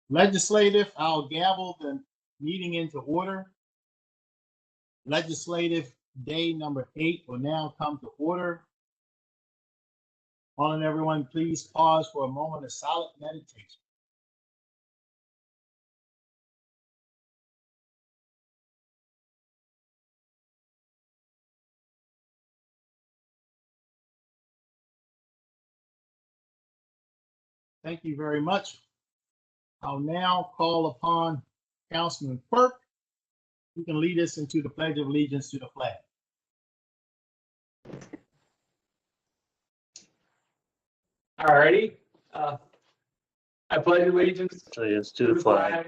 Legislative, I'll gavel the meeting into order. Legislative day number 8 will now come to order. All and everyone, please pause for a moment of silent meditation. Thank you very much. I'll now call upon Councilman Quirk, who can lead us into the Pledge of Allegiance to the flag. All righty. I pledge allegiance To the flag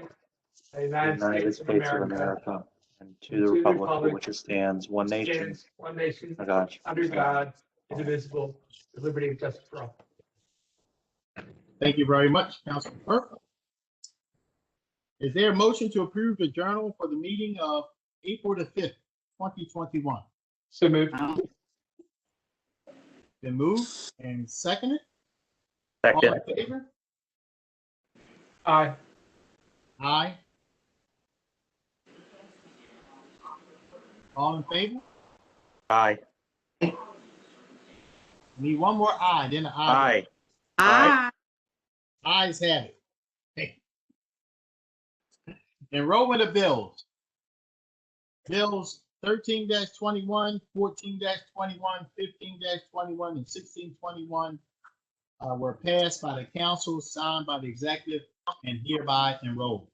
of the of the United States of America and to the republic for which it stands, one nation, under God, indivisible, with liberty and justice for all. Thank you very much, Councilman Quirk. Is there a motion to approve the journal for the meeting of April the 5th, 2021? So moved. Been moved and seconded. All Second. in favor? Aye. Aye. All in favor? Aye. Need one more aye, then an aye. Aye. Ayes have it. Hey. Enrollment of bills. Bills 13-21, 14-21, 15-21, and 16-21 were passed by the council, signed by the executive, and hereby enrolled.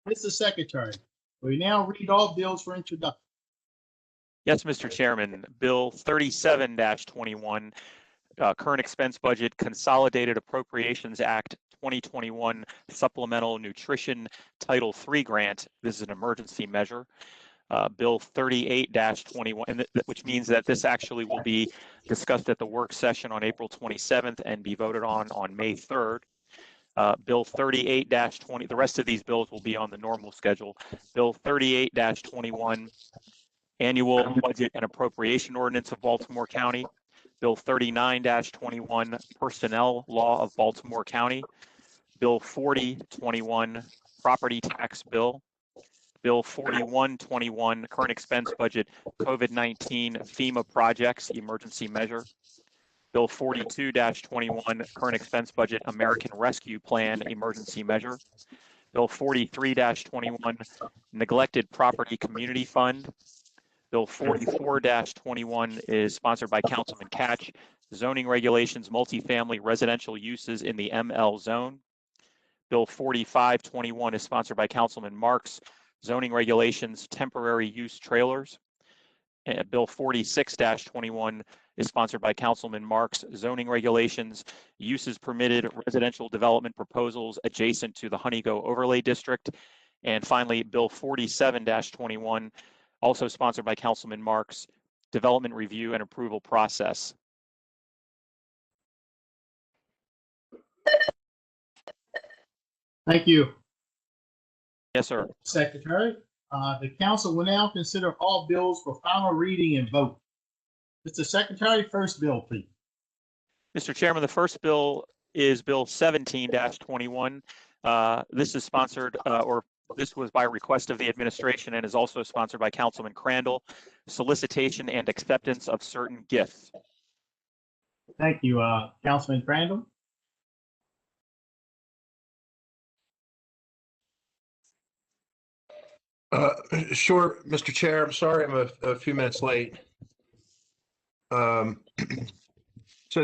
Mr. Secretary, we now read all bills for introduction. Yes, Mr. Chairman. Bill 37-21, Current Expense Budget Consolidated Appropriations Act 2021 Supplemental Nutrition Title III Grant. This is an emergency measure. Bill 38-21, which means that this actually will be discussed at the work session on April 27th and be voted on May 3rd. Bill 38-20, the rest of these bills will be on the normal schedule. Bill 38-21, Annual Budget and Appropriation Ordinance of Baltimore County. Bill 39-21, Personnel Law of Baltimore County. Bill 40-21, Property Tax Bill. Bill 41-21, Current Expense Budget COVID-19 FEMA Projects Emergency Measure. Bill 42-21, Current Expense Budget American Rescue Plan Emergency Measure. Bill 43-21, Neglected Property Community Fund. Bill 44-21 is sponsored by Councilman Catch, Zoning Regulations Multifamily Residential Uses in the ML Zone. Bill 45-21 is sponsored by Councilman Marks, Zoning Regulations Temporary Use Trailers. And Bill 46-21 is sponsored by Councilman Marks, Zoning Regulations Uses Permitted Residential Development Proposals adjacent to the Honeygo Overlay District. And finally, Bill 47-21, also sponsored by Councilman Marks, Development Review and Approval Process. Thank you, Yes, sir. Secretary. The council will now consider all bills for final reading and vote. Mr. Secretary, first bill, please. Mr. Chairman, the first bill is Bill 17-21. This is sponsored, this was by request of the administration and is also sponsored by Councilman Crandall. Solicitation and acceptance of certain gifts. Thank you, Councilman Crandall. Sure, Mr. Chair. I'm sorry I'm a few minutes late. So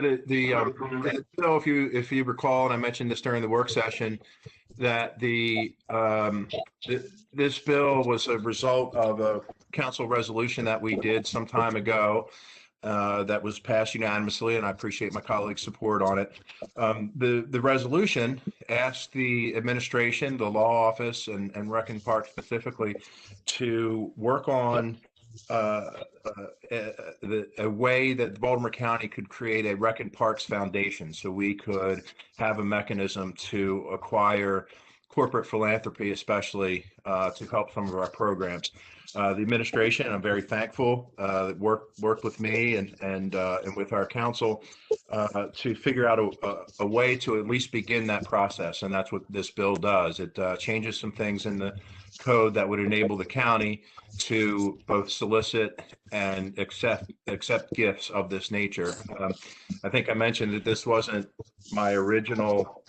the bill, if you recall, and I mentioned this during the work session, that this bill was a result of a council resolution that we did some time ago that was passed unanimously, and I appreciate my colleagues' support on it. The resolution asked the administration, the law office, and Rec and Park specifically to work on a way that Baltimore County could create a Rec and Parks Foundation, so we could have a mechanism to acquire corporate philanthropy, especially to help some of our programs. The administration, I'm very thankful, that worked with me and with our council to figure out a way to at least begin that process. And that's what this bill does. It changes some things in the code that would enable the county to both solicit and accept gifts of this nature. I think I mentioned that this wasn't my original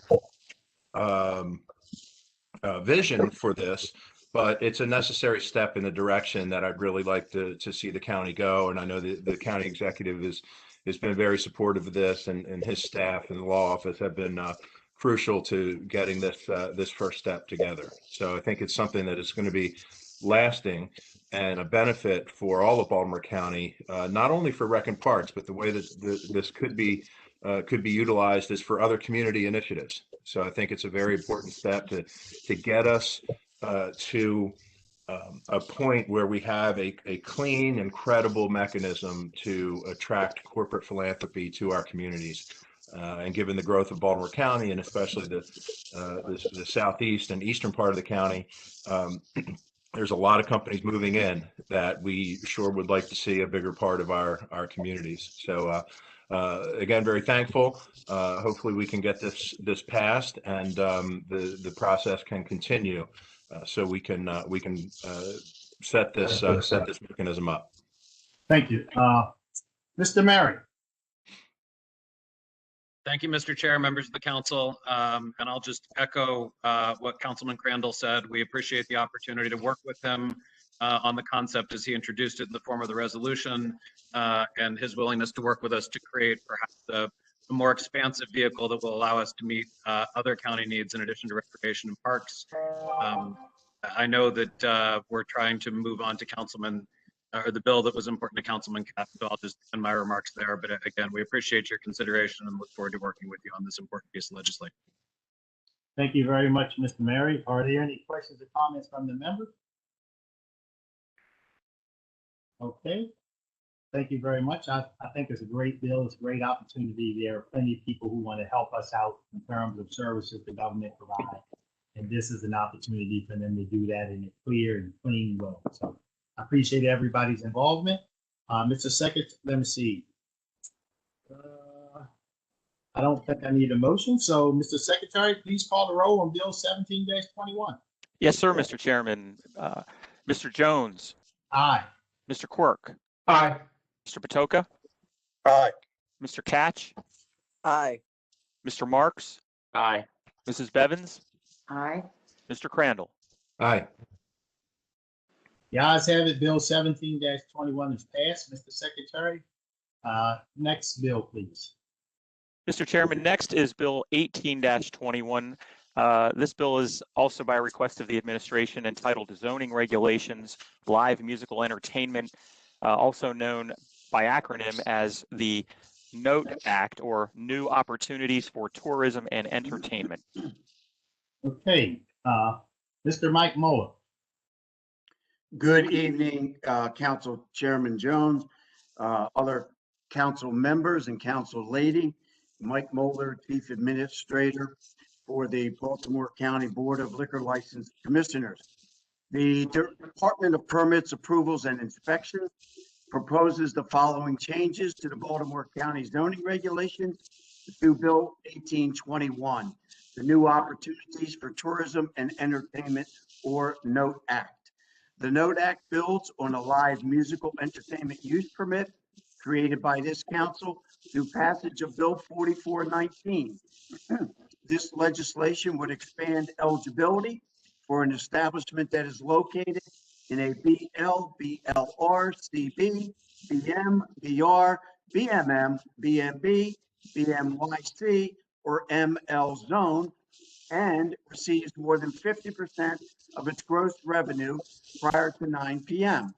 vision for this, but it's a necessary step in the direction that I'd really like to see the county go. And I know the county executive has been very supportive of this, and his staff and the law office have been crucial to getting this first step together. So I think it's something that is going to be lasting and a benefit for all of Baltimore County, not only for Rec and Parks, but the way that this could be utilized is for other community initiatives. So I think it's a very important step to get us to a point where we have a clean and credible mechanism to attract corporate philanthropy to our communities. And given the growth of Baltimore County, and especially the southeast and eastern part of the county, there's a lot of companies moving in that we sure would like to see a bigger part of our communities. So again, very thankful. Hopefully we can get this passed, and the process can continue, so we can set this mechanism up. Thank you. Mr. Mary. Thank you, Mr. Chair, members of the council. And I'll just echo what Councilman Crandall said. We appreciate the opportunity to work with him on the concept as he introduced it in the form of the resolution, and his willingness to work with us to create perhaps a more expansive vehicle that will allow us to meet other county needs in addition to recreation and parks. I know that we're trying to move on to the bill that was important to Councilman Catt, so I'll just end my remarks there. But again, we appreciate your consideration and look forward to working with you on this important piece of legislation. Thank you very much, Mr. Mary. Are there any questions or comments from the members? Okay. Thank you very much. I think it's a great bill. It's a great opportunity. There are plenty of people who want to help us out in terms of services the government provides. And this is an opportunity for them to do that in a clear and clean way. So I appreciate everybody's involvement. Mr. Secretary, let me see. I don't think I need a motion. So Mr. Secretary, please call the roll on Bill 17-21. Yes, sir, Mr. Chairman. Mr. Jones, Aye. Mr. Quirk, Aye. Mr. Patoka, Aye. Mr. Catch, Aye. Mr. Marks, Aye. Mrs. Bevins, Aye. Mr. Crandall. Aye. The ayes have it. Bill 17-21 is passed. Mr. Secretary, next bill, please. Mr. Chairman, next is Bill 18-21. This bill is also by request of the administration, entitled Zoning Regulations, Live Musical Entertainment, also known by acronym as the NOTE Act, or New Opportunities for Tourism and Entertainment. Okay, Mr. Mike Muller. Good evening, Council Chairman Jones, other council members and council lady. Mike Moeller, Chief Administrator for the Baltimore County Board of Liquor License Commissioners. The Department of Permits, Approvals, and Inspections proposes the following changes to the Baltimore County zoning regulations through Bill 1821, the New Opportunities for Tourism and Entertainment, or NOTE Act. The NOTE Act builds on a live musical entertainment use permit created by this council through passage of Bill 4419. This legislation would expand eligibility for an establishment that is located in a BL, BLR, CB, BM, BR, BMM, BMB, BMYC, or ML zone, and receives more than 50% of its gross revenue prior to 9 p.m.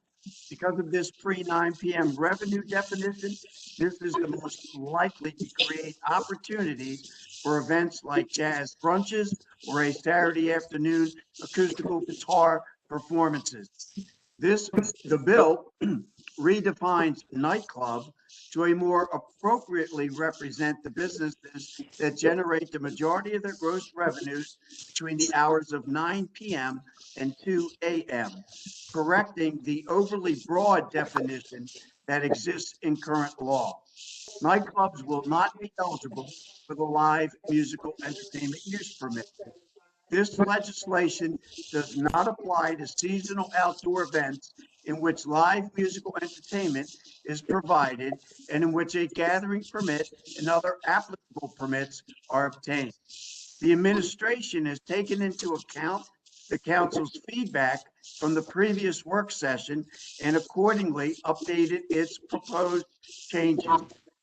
Because of this pre-9 p.m. revenue definition, this is the most likely to create opportunities for events like jazz brunches or a Saturday afternoon acoustical guitar performances. The bill redefines nightclub to a more appropriately represent the businesses that generate the majority of their gross revenues between the hours of 9 p.m. and 2 a.m., correcting the overly broad definition that exists in current law. Nightclubs will not be eligible for the live musical entertainment use permit. This legislation does not apply to seasonal outdoor events in which live musical entertainment is provided and in which a gathering permit and other applicable permits are obtained. The administration has taken into account the council's feedback from the previous work session and accordingly updated its proposed changes.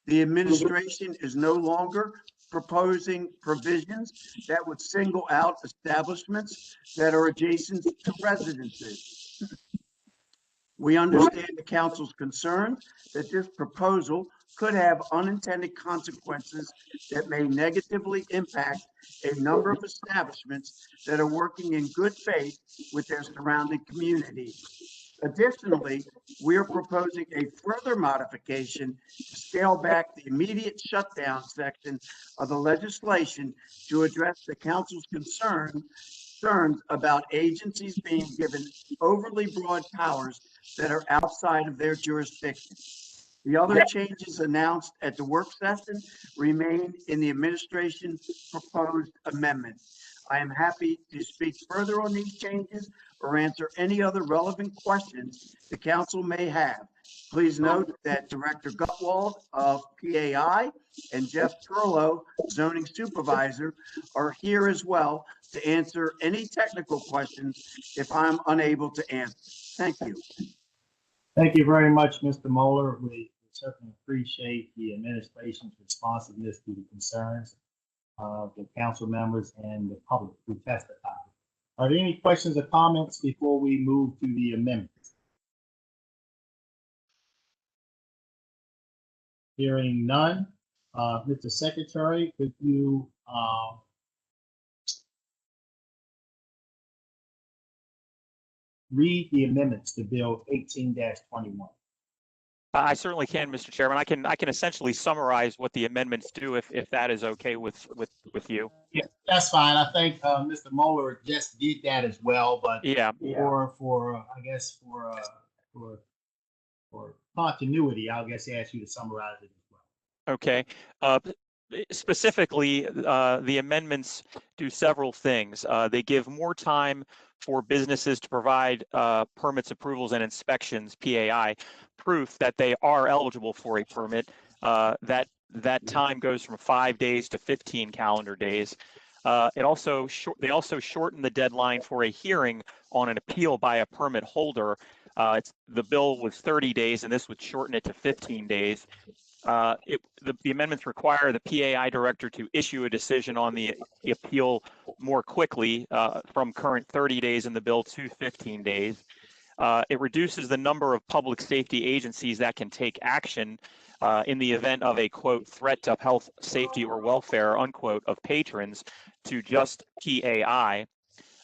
The administration is no longer proposing provisions that would single out establishments that are adjacent to residences. We understand the council's concern that this proposal could have unintended consequences that may negatively impact a number of establishments that are working in good faith with their surrounding community. Additionally, we are proposing a further modification to scale back the immediate shutdown section of the legislation to address the council's concerns about agencies being given overly broad powers that are outside of their jurisdiction. The other changes announced at the work session remain in the administration's proposed amendment. I am happy to speak further on these changes or answer any other relevant questions the council may have. Please note that Director Gutwald of PAI and Jeff Turlow, zoning supervisor, are here as well to answer any technical questions if I'm unable to answer. Thank you. Thank you very much, Mr. Moeller. We certainly appreciate the administration's responsiveness to the concerns of the council members and the public who testified. Are there any questions or comments before we move to the amendments? Hearing none, Mr. Secretary, could you read the amendments to Bill 18-21? I certainly can, Mr. Chairman. I can essentially summarize what the amendments do if that is okay with you. Yeah, that's fine. I think Mr. Moeller just did that as well, but Yeah. for I guess for continuity, I'll ask you to summarize it as well. Okay. Specifically, the amendments do several things. They give more time for businesses to provide permits, approvals, and inspections, PAI, proof that they are eligible for a permit. That time goes from 5 days to 15 calendar days. They also shorten the deadline for a hearing on an appeal by a permit holder. The bill was 30 days, and this would shorten it to 15 days. The amendments require the PAI director to issue a decision on the appeal more quickly from current 30 days in the bill to 15 days. It reduces the number of public safety agencies that can take action in the event of a, quote, threat to health, safety, or welfare, unquote, of patrons to just PAI.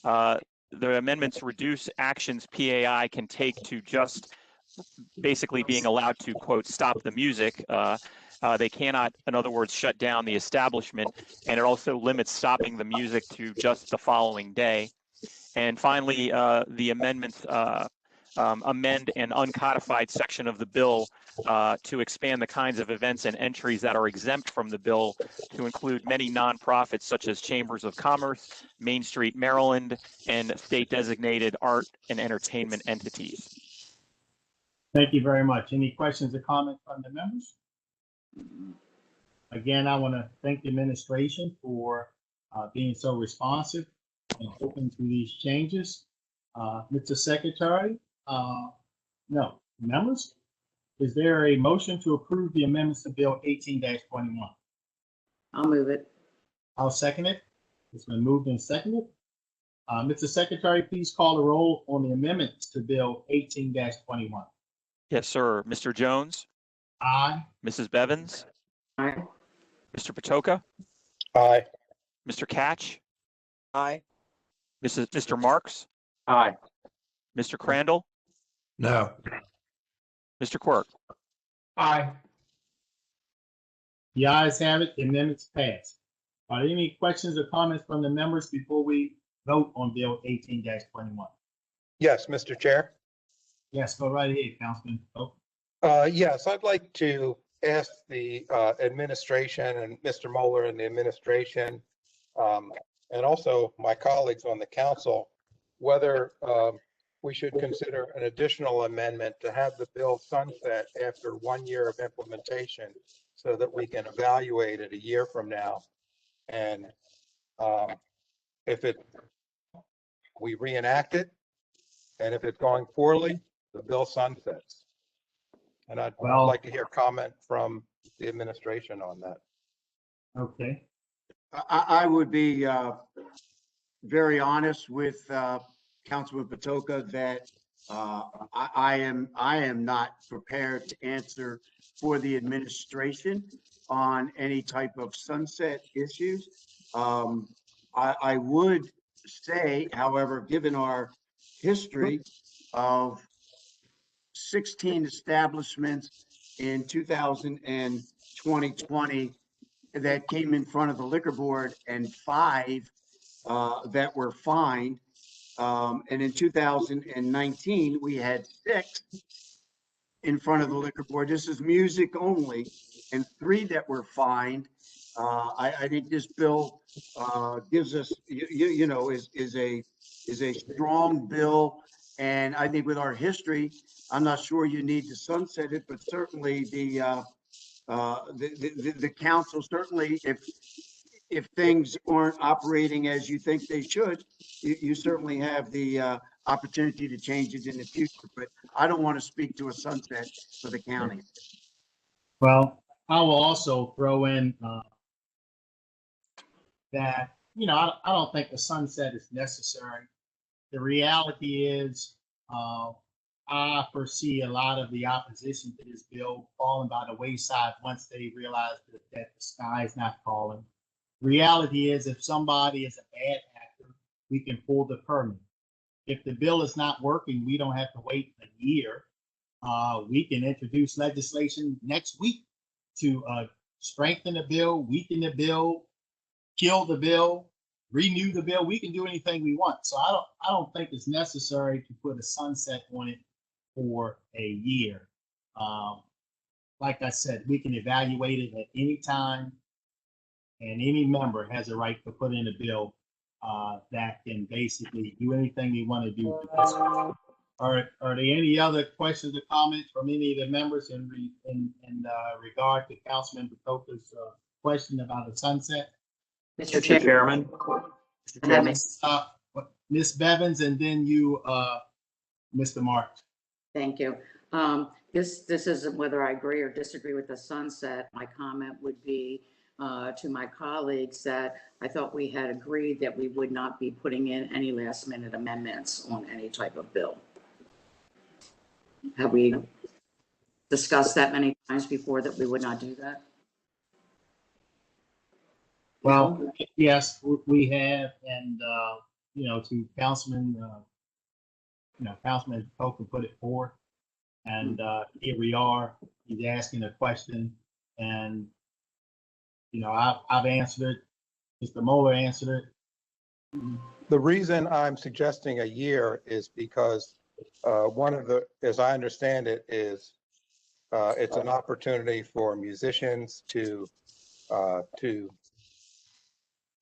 The amendments reduce actions PAI can take to just basically being allowed to, quote, stop the music. They cannot, in other words, shut down the establishment, and it also limits stopping the music to just the following day. And finally, the amendments amend an uncodified section of the bill to expand the kinds of events and entries that are exempt from the bill to include many nonprofits such as Chambers of Commerce, Main Street, Maryland, and state-designated art and entertainment entities. Thank you very much. Any questions or comments from the members? Again, I want to thank the administration for being so responsive and open to these changes. Mr. Secretary, no, members, is there a motion to approve the amendments to Bill 18-21? I'll move it. I'll second it. It's been moved and seconded. Mr. Secretary, please call the roll on the amendments to Bill 18-21. Yes, sir. Mr. Jones? Aye. Mrs. Bevins? Aye. Mr. Patoka? Aye. Mr. Catch? Aye. Mr. Marks? Aye. Mr. Crandall? No. Mr. Quirk? Aye. The ayes have it, the amendment's passed. Are there any questions or comments from the members before we vote on Bill 18-21? Yes, Mr. Chair. Yes, go right ahead, Councilman Pope. Yes, I'd like to ask the administration and Mr. Moeller and the administration, and also my colleagues on the council, whether we should consider an additional amendment to have the bill sunset after 1 year of implementation so that we can evaluate it a year from now. And if we reenact it, and if it's going poorly, the bill sunsets. And I'd like to hear comment from the administration on that. Okay. I would be very honest with Councilman Patoka that I am not prepared to answer for the administration on any type of sunset issues. I would say, however, given our history of 16 establishments in 2020 that came in front of the liquor board and 5 that were fined. And in 2019, we had 6 in front of the liquor board. This is music only, and 3 that were fined. I think this bill gives us, is a strong bill. And I think with our history, I'm not sure you need to sunset it, but certainly the council, certainly if things aren't operating as you think they should, you certainly have the opportunity to change it in the future. But I don't want to speak to a sunset for the county. Well, I will also throw in that, I don't think the sunset is necessary. The reality is, I foresee a lot of the opposition to this bill falling by the wayside once they realize that the sky is not falling. Reality is, if somebody is a bad actor, we can pull the permit. If the bill is not working, we don't have to wait a year. We can introduce legislation next week to strengthen the bill, weaken the bill, kill the bill, renew the bill. We can do anything we want. So I don't think it's necessary to put a sunset on it for a year. Like I said, we can evaluate it at any time, and any member has a right to put in a bill that can basically do anything they want to do. Are there any other questions or comments from any of the members in regard to Councilman Patoka's question about the sunset? Mr. Mr. Chairman. Chairman. Ms. Bevins, and then you, Mr. Marks. Thank you. This isn't whether I agree or disagree with the sunset. My comment would be to my colleagues that I thought we had agreed that we would not be putting in any last minute amendments on any type of bill. Have we discussed that many times before that we would not do that? Well, yes, we have, and to Councilman, Councilman Patoka put it forward, and here we are. He's asking a question, and I've answered it. Mr. Moeller answered it. The reason I'm suggesting a year is because one of the, as I understand it, is it's an opportunity for musicians to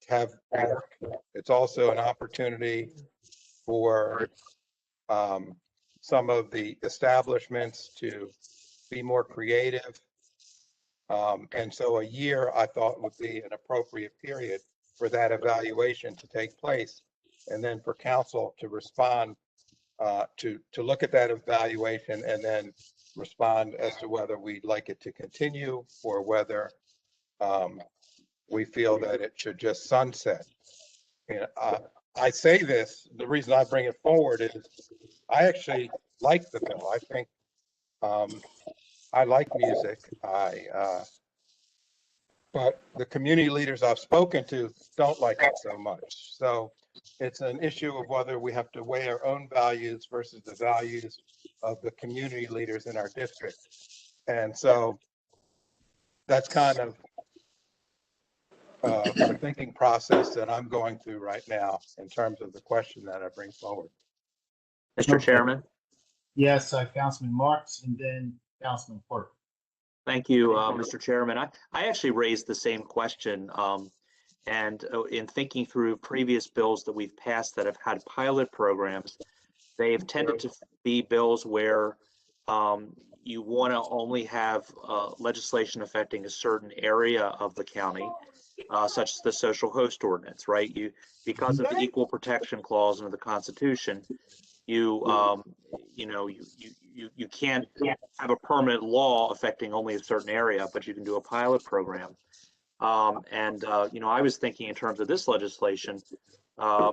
have work. It's also an opportunity for some of the establishments to be more creative. And so a year I thought would be an appropriate period for that evaluation to take place, and then for council to respond, to look at that evaluation and then respond as to whether we'd like it to continue or whether we feel that it should just sunset. And I say this, the reason I bring it forward is I actually like the bill. I think I like music. But the community leaders I've spoken to don't like it so much. So it's an issue of whether we have to weigh our own values versus the values of the community leaders in our district. And so that's kind of the thinking process that I'm going through right now in terms of the question that I bring forward. Mr. Okay. Chairman, Yes, Councilman Marks and then Councilman Quirk. thank you, Mr. Chairman. I actually raised the same question. And in thinking through previous bills that we've passed that have had pilot programs, they've tended to be bills where you want to only have legislation affecting a certain area of the county, such as the social host ordinance, right? Because of the equal protection clause under the Constitution, you can't have a permanent law affecting only a certain area, but you can do a pilot program. I was thinking in terms of this legislation,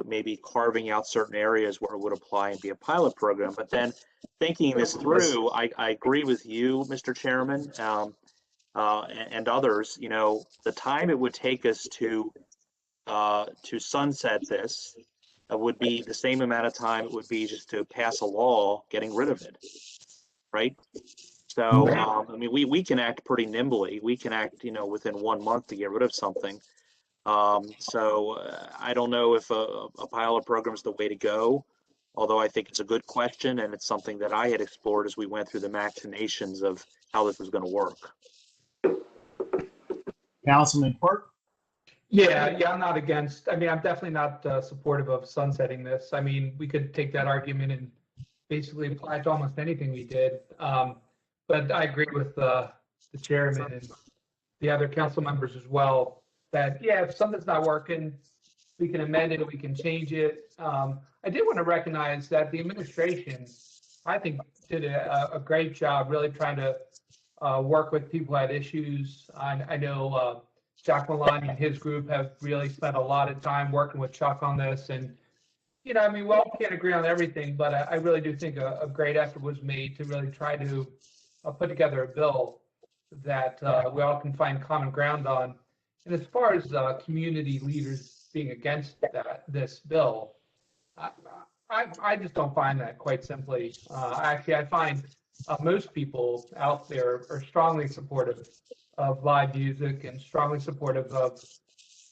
maybe carving out certain areas where it would apply and be a pilot program. But then thinking this through, I agree with you, Mr. Chairman, and others. The time it would take us to sunset this would be the same amount of time it would be just to pass a law getting rid of it, right? So, we can act pretty nimbly. We can act, within 1 month to get rid of something. I don't know if a pilot program is the way to go, although I think it's a good question and it's something that I had explored as we went through the machinations of how this was going to work. Councilman Quirk? Yeah, I'm not against, I'm definitely not supportive of sunsetting this. We could take that argument and basically apply it to almost anything we did. But I agree with the chairman and the other council members as well, that, if something's not working, we can amend it, we can change it. I did want to recognize that the administration, I think, did a great job really trying to work with people who had issues. I know Jack Maloney and his group have really spent a lot of time working with Chuck on this. And, we all can't agree on everything, but I really do think a great effort was made to really try to put together a bill that we all can find common ground on. And as far as community leaders being against this bill, I just don't find that, quite simply. Actually, I find most people out there are strongly supportive of live music and strongly supportive of,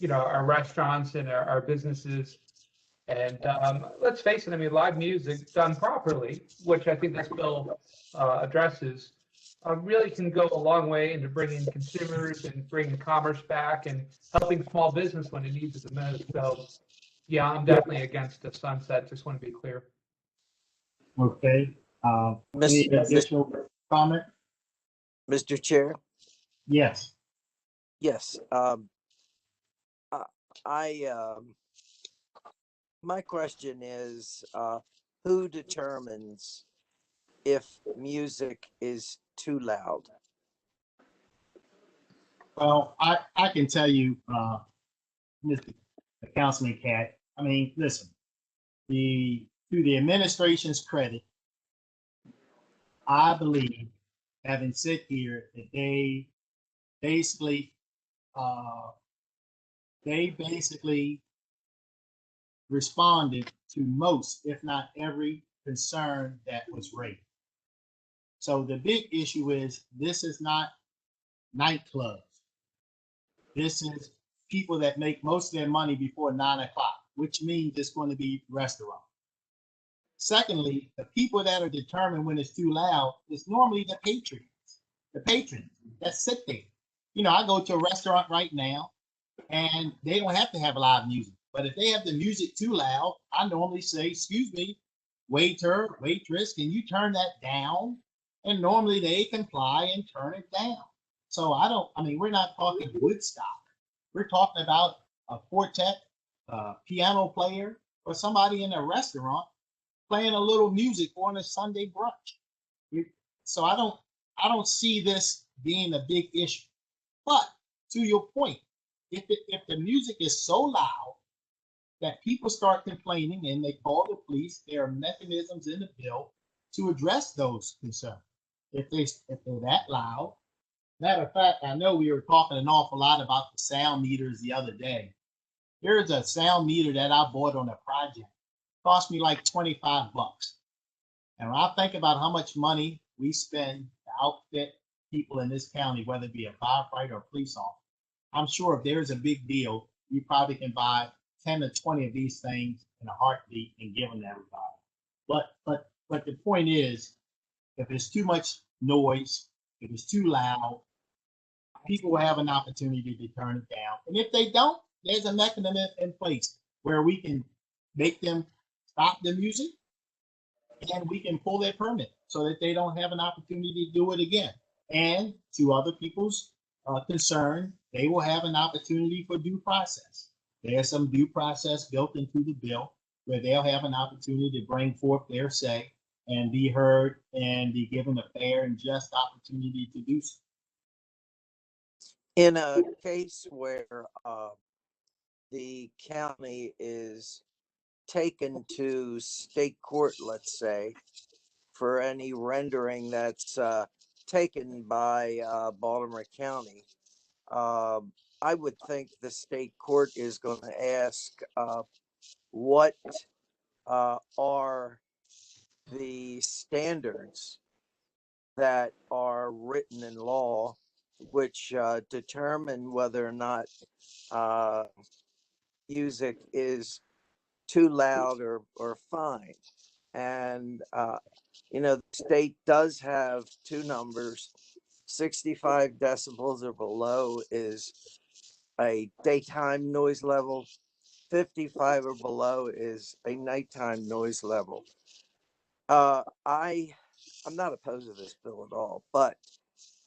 our restaurants and our businesses. And let's face it, live music done properly, which I think this bill addresses, really can go a long way into bringing consumers and bringing commerce back and helping small business when it needs it the most. So, I'm definitely against the sunset. Just want to be clear. Okay. Any additional comment? Mr. Chair? Yes. Yes. My question is, who determines if music is too loud? Well, I can tell you, Mr. Councilman Cat, listen, to the administration's credit, I believe, having sit here, that they basically responded to most, if not every, concern that was raised. So the big issue is, this is not nightclubs. This is people that make most of their money before 9 o'clock, which means it's going to be restaurants. Secondly, the people that are determined when it's too loud is normally the patrons that sit there. I go to a restaurant right now and they don't have to have live music, but if they have the music too loud, I normally say, excuse me, waiter, waitress, can you turn that down? And normally they comply and turn it down. So we're not talking Woodstock. We're talking about a quartet, piano player, or somebody in a restaurant playing a little music on a Sunday brunch. So I don't see this being a big issue. But to your point, if the music is so loud that people start complaining and they call the police, there are mechanisms in the bill to address those concerns. If they're that loud. Matter of fact, I know we were talking an awful lot about the sound meters the other day. Here's a sound meter that I bought on a project. Cost me like $25. And when I think about how much money we spend to outfit people in this county, whether it be a firefighter or a police officer, I'm sure if there's a big deal, you probably can buy 10 to 20 of these things in a heartbeat and give them to everybody. But the point is, if it's too much noise, if it's too loud, people will have an opportunity to turn it down. And if they don't, there's a mechanism in place where we can make them stop the music and we can pull their permit so that they don't have an opportunity to do it again. And to other people's concern, they will have an opportunity for due process. There's some due process built into the bill where they'll have an opportunity to bring forth their say and be heard and be given a fair and just opportunity to do so. In a case where the county is taken to state court, let's say, for any rendering that's taken by Baltimore County, I would think the state court is going to ask what are the standards that are written in law which determine whether or not music is too loud or fine. And, the state does have two numbers. 65 decibels or below is a daytime noise level. 55 or below is a nighttime noise level. I'm not opposed to this bill at all, but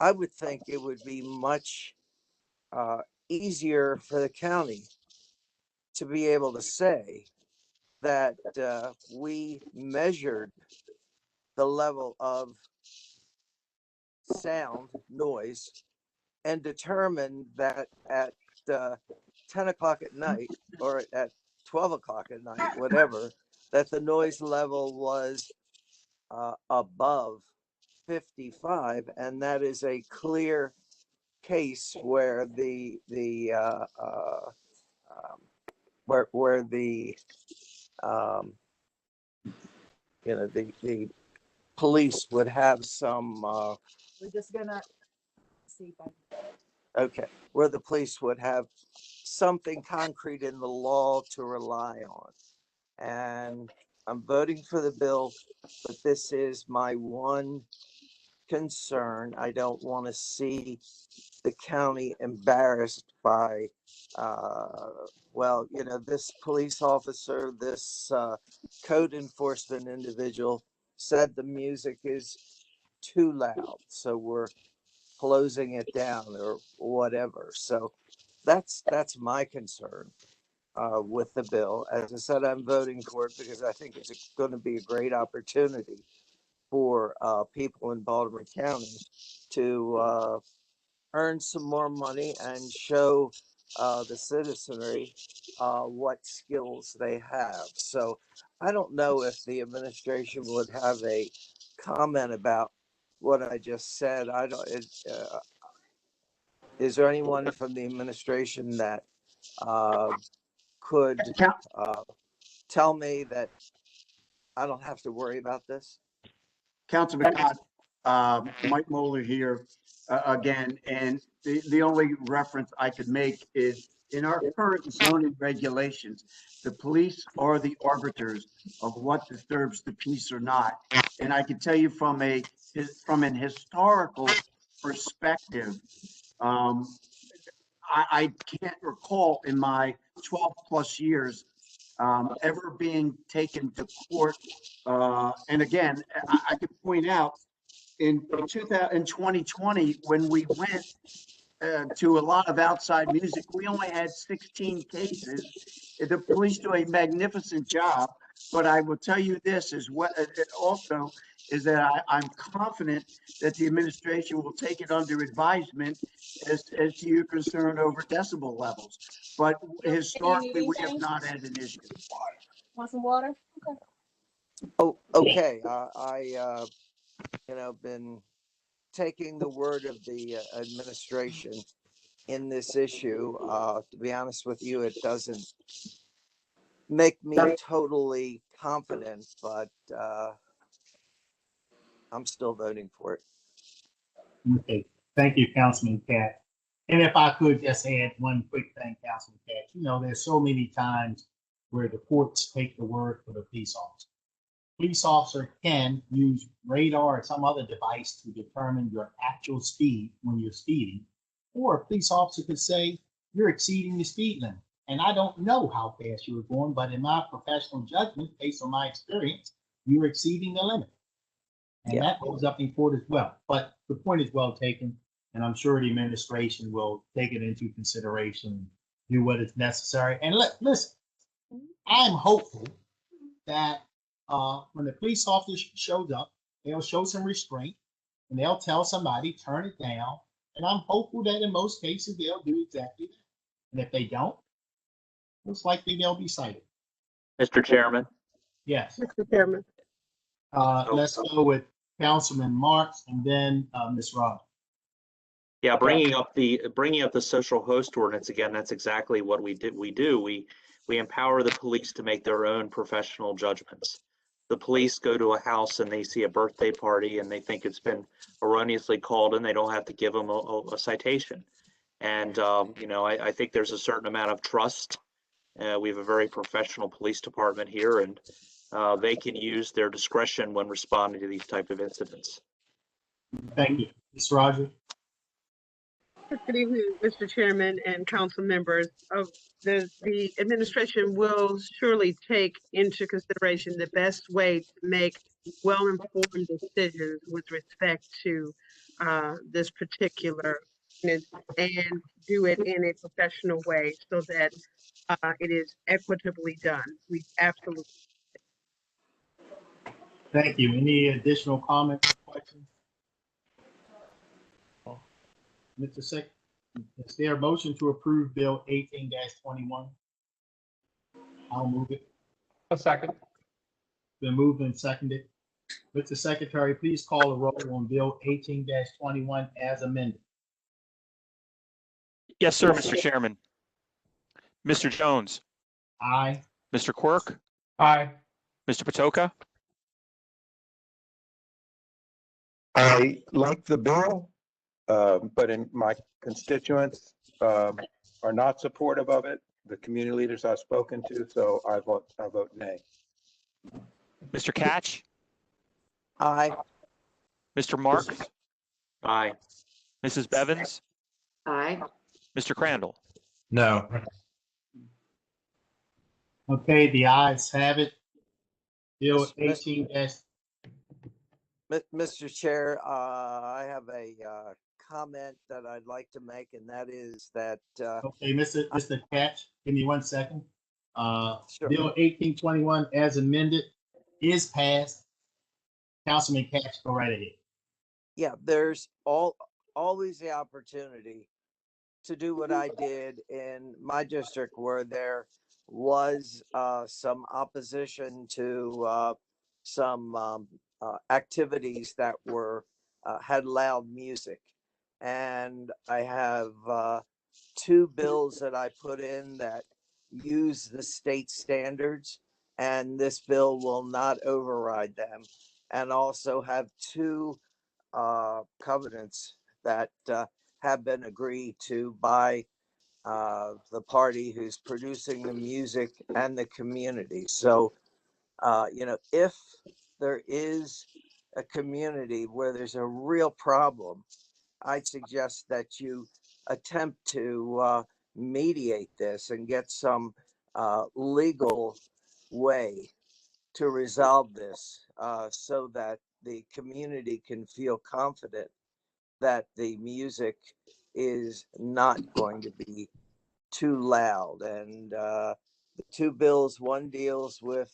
I would think it would be much easier for the county to be able to say that we measured the level of sound noise and determined that at 10 o'clock at night or at 12 o'clock at night, whatever, that the noise level was above 55, and that is a clear case where the the police would have some We're just gonna see. okay, where the police would have something concrete in the law to rely on. And I'm voting for the bill, but this is my one concern. I don't want to see the county embarrassed by, this police officer, this code enforcement individual said the music is too loud, so we're closing it down or whatever. So that's my concern with the bill. As I said, I'm voting for it because I think it's going to be a great opportunity for people in Baltimore County to earn some more money and show the citizenry what skills they have. So I don't know if the administration would have a comment about what I just said. I don't. Is there anyone from the administration that could tell me that I don't have to worry about this? Councilman Scott, Mike Moeller here again, and the only reference I could make is in our current zoning regulations, the police are the arbiters of what disturbs the peace or not. And I can tell you from an historical perspective, I can't recall in my 12 plus years ever being taken to court. And again, I could point out in 2020, when we went to a lot of outside music, we only had 16 cases. The police do a magnificent job, but I will tell you this is what also is that I'm confident that the administration will take it under advisement as to your concern over decibel levels. But historically, we have not had an issue. Want some water? Okay. Oh, okay. I been taking the word of the administration in this issue. To be honest with you, it doesn't make me totally confident, but I'm still voting for it. Okay, thank you, Councilman Cat. And if I could just add one quick thing, Councilman Katz, there's so many times where the courts take the word for the police officer. Police officer can use radar or some other device to determine your actual speed when you're speeding. Or a police officer could say, you're exceeding the speed limit. And I don't know how fast you were going, but in my professional judgment, based on my experience, you were exceeding the limit. And that goes up in court as well. But the point is well taken, and I'm sure the administration will take it into consideration, do what is necessary. And listen, I'm hopeful that when the police officer shows up, they'll show some restraint and they'll tell somebody, turn it down. And I'm hopeful that in most cases, they'll do exactly that. And if they don't, most likely they'll be cited. Mr. Chairman. Yes. Mr. Chairman. Let's go with Councilman Marks and then Ms. Rod. Yeah, bringing up the social host ordinance again, that's exactly what we do. We empower the police to make their own professional judgments. The police go to a house and they see a birthday party and they think it's been erroneously called and they don't have to give them a citation. And, I think there's a certain amount of trust. We have a very professional police department here, and they can use their discretion when responding to these type of incidents. Thank you. Ms. Rogers? Good evening, Mr. Chairman and council members. The administration will surely take into consideration the best way to make well-informed decisions with respect to this particular ordinance and do it in a professional way so that it is equitably done. We absolutely. Thank you. Any additional comments or questions? Mr. Secretary, is there a motion to approve Bill 18-21? I'll move it. A second. Been moved and seconded. Mr. Secretary, please call the roll on Bill 18-21 as amended. Yes, sir, Mr. Chairman. Mr. Jones. Aye. Mr. Quirk. Aye. Mr. Patoka. I like the bill, but in my constituents are not supportive of it. The community leaders I've spoken to, so I vote nay. Mr. Catch. Aye. Mr. Marks. Aye. Mrs. Bevins. Aye. Mr. Crandall. No. Okay, the ayes have it. Bill 18 Mr. Chair, I have a comment that I'd like to make, and that is that. Okay, Mr. Catch, give me 1 second. Sure. Bill 1821 as amended is passed. Councilman Catch, go right ahead. Yeah, there's always the opportunity to do what I did in my district where there was some opposition to some activities that were had loud music. And I have 2 bills that I put in that use the state standards, and this bill will not override them. And also have 2 covenants that have been agreed to by the party who's producing the music and the community. So, if there is a community where there's a real problem, I'd suggest that you attempt to mediate this and get some legal way to resolve this so that the community can feel confident that the music is not going to be too loud. And the 2 bills, one deals with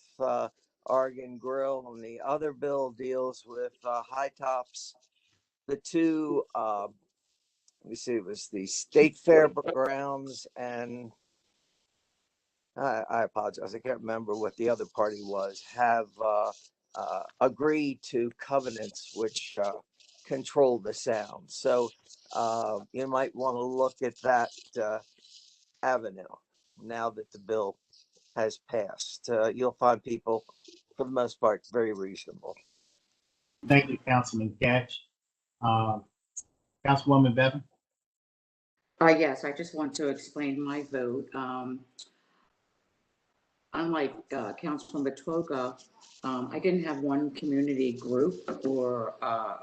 Oregon Grill and the other bill deals with High Tops. The 2, let me see, it was the State Fair grounds and I apologize, I can't remember what the other party was, have agreed to covenants which control the sound. So you might want to look at that avenue now that the bill has passed. You'll find people, for the most part, very reasonable. Thank you, Councilman Catch. Councilwoman Bevan? Yes, I just want to explain my vote. Unlike Councilman Matoga, I didn't have one community group or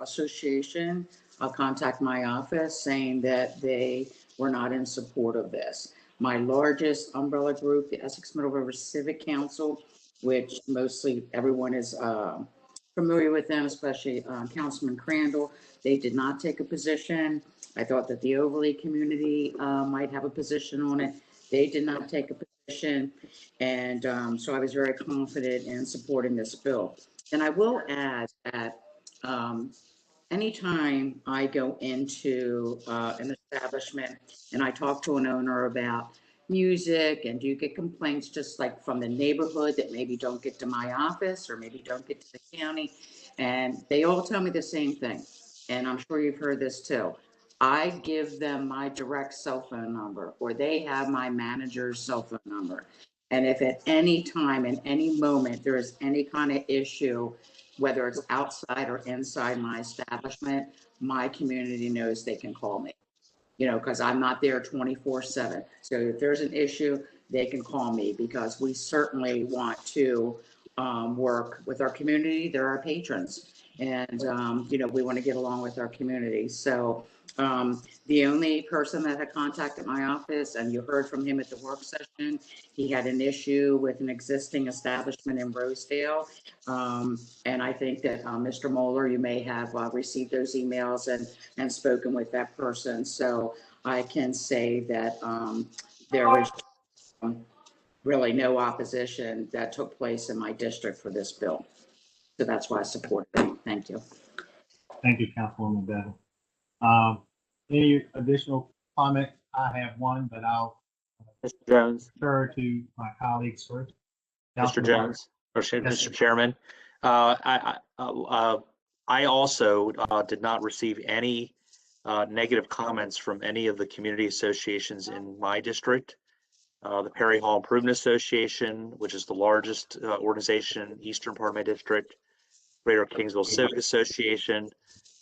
association contact my office saying that they were not in support of this. My largest umbrella group, the Essex Middle River Civic Council, which mostly everyone is familiar with them, especially Councilman Crandall, they did not take a position. I thought that the Overley community might have a position on it. They did not take a position. And so I was very confident in supporting this bill. And I will add that anytime I go into an establishment and I talk to an owner about music and do you get complaints just like from the neighborhood that maybe don't get to my office or maybe don't get to the county, and they all tell me the same thing. And I'm sure you've heard this too. I give them my direct cell phone number or they have my manager's cell phone number. And if at any time, in any moment, there is any kind of issue, whether it's outside or inside my establishment, my community knows they can call me, because I'm not there 24/7. So if there's an issue, they can call me because we certainly want to work with our community. They're our patrons. And, we want to get along with our community. So the only person that had contacted my office, and you heard from him at the work session, he had an issue with an existing establishment in Rosedale. And I think that Mr. Moeller, you may have received those emails and spoken with that person. So I can say that there was really no opposition that took place in my district for this bill. So that's why I support it. Thank you. Thank you, Councilwoman Battle. Any additional comment? I have one, but I'll Mr. Jones, refer to my colleagues first. Mr. Councilman Jones, or Yes, Mr. sir. Chairman, I also did not receive any negative comments from any of the community associations in my district. The Perry Hall Improvement Association, which is the largest organization in the eastern part of my district, Greater Kingsville Civic Association,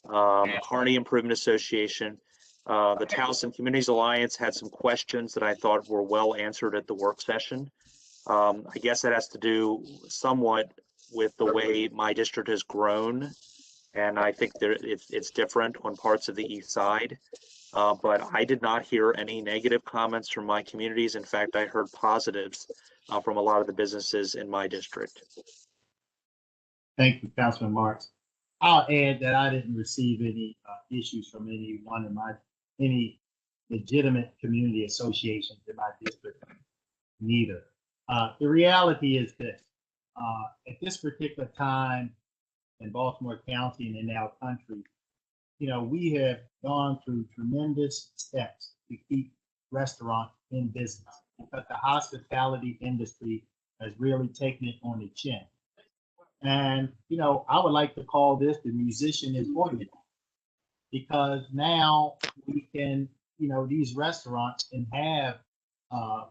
Kearney Improvement Association, the Towson Communities Alliance had some questions that I thought were well answered at the work session. I guess that has to do somewhat with the way my district has grown. And I think it's different on parts of the east side. But I did not hear any negative comments from my communities. In fact, I heard positives from a lot of the businesses in my district. Thank you, Councilman Marks. I'll add that I didn't receive any issues from any legitimate community associations in my district, neither. The reality is this, at this particular time in Baltimore County and in our country, we have gone through tremendous steps to keep restaurants in business because the hospitality industry has really taken it on the chin. And, I would like to call this the musician is formula because now we can, these restaurants can have,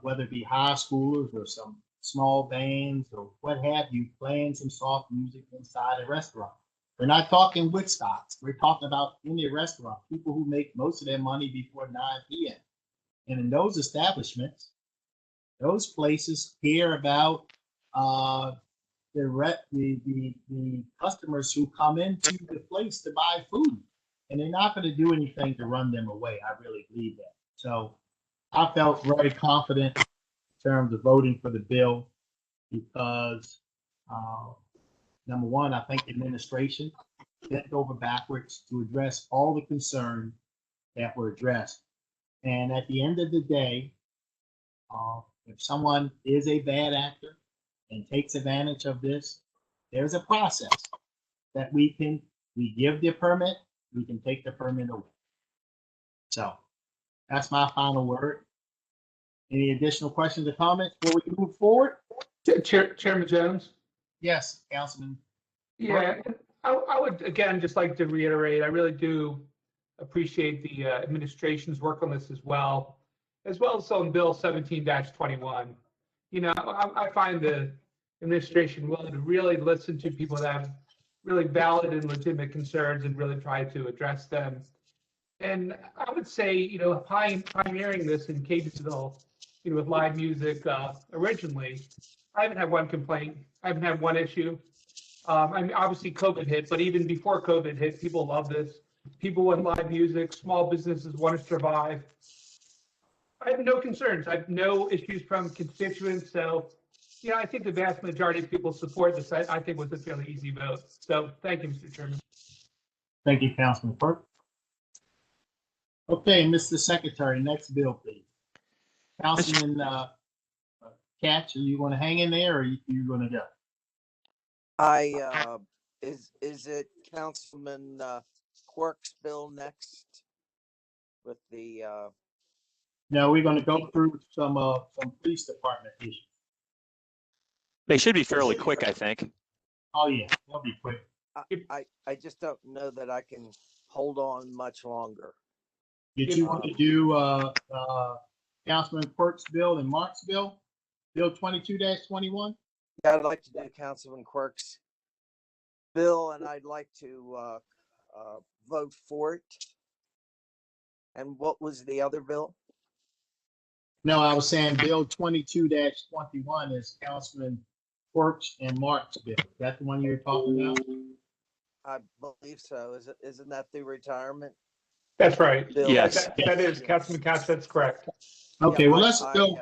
whether it be high schoolers or some small bands or what have you, playing some soft music inside a restaurant. We're not talking Woodstocks. We're talking about in the restaurant, people who make most of their money before 9 p.m. And in those establishments, those places care about the customers who come into the place to buy food. And they're not going to do anything to run them away. I really believe that. So I felt very confident in terms of voting for the bill because number one, I think the administration bent over backwards to address all the concerns that were addressed. And at the end of the day, if someone is a bad actor and takes advantage of this, there's a process that we give the permit, we can take the permit away. So that's my final word. Any additional questions or comments before we move forward? Chairman Jones? Yes, Councilman. Yeah, I would again just like to reiterate, I really do appreciate the administration's work on this as well as on Bill 17-21. I find the administration willing to really listen to people that have really valid and legitimate concerns and really try to address them. And I would say, pioneering this in Catonsville, with live music originally, I haven't had one complaint. I haven't had one issue. I mean, obviously COVID hit, but even before COVID hit, people love this. People want live music. Small businesses want to survive. I have no concerns. I have no issues from constituents. So, I think the vast majority of people support this. I think it was a fairly easy vote. So thank you, Mr. Chairman. Thank you, Councilman Quirk. Okay, Mr. Secretary, next bill, please. Councilman Katz, are you going to hang in there, or are you going to go? Is it Councilman Quirk's bill next with the No, we're going to go through some police department issues. They should be fairly quick, I think. Oh yeah, they'll be quick. I just don't know that I can hold on much longer. Did you want to do Councilman Quirk's bill and Mark's bill? Bill 22-21? Yeah, I'd like to do Councilman Quirk's bill, and I'd like to vote for it. And what was the other bill? No, I was saying Bill 22-21 is Councilman Quirk's and Mark's bill. Is that the one you're talking about? I believe so. Isn't that the retirement? That's right. bill? Yes. That is Councilman Katz. That's correct. Okay, Yeah, well, let's go.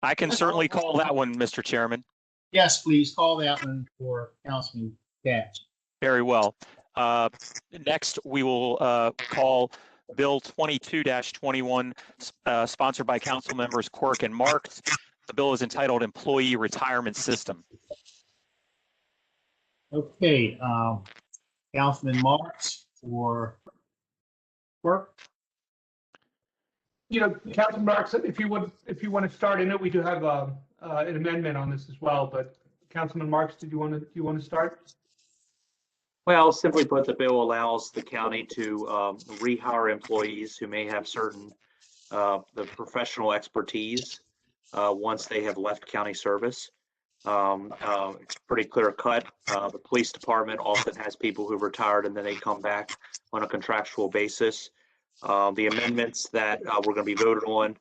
I can certainly call that one, Mr. Chairman. Yes, please call that one for Councilman Katz. Very well. Next, we will call Bill 22-21, sponsored by Council members Quirk and Marks. The bill is entitled Employee Retirement System. Okay, Councilman Marks for Quirk. Councilman Marks, if you want to start in it, we do have an amendment on this as well. But Councilman Marks, do you want to start? Well, simply put, the bill allows the county to rehire employees who may have certain the professional expertise once they have left county service. It's pretty clear cut. The police department often has people who retired and then they come back on a contractual basis. The amendments that we're going to be voted on,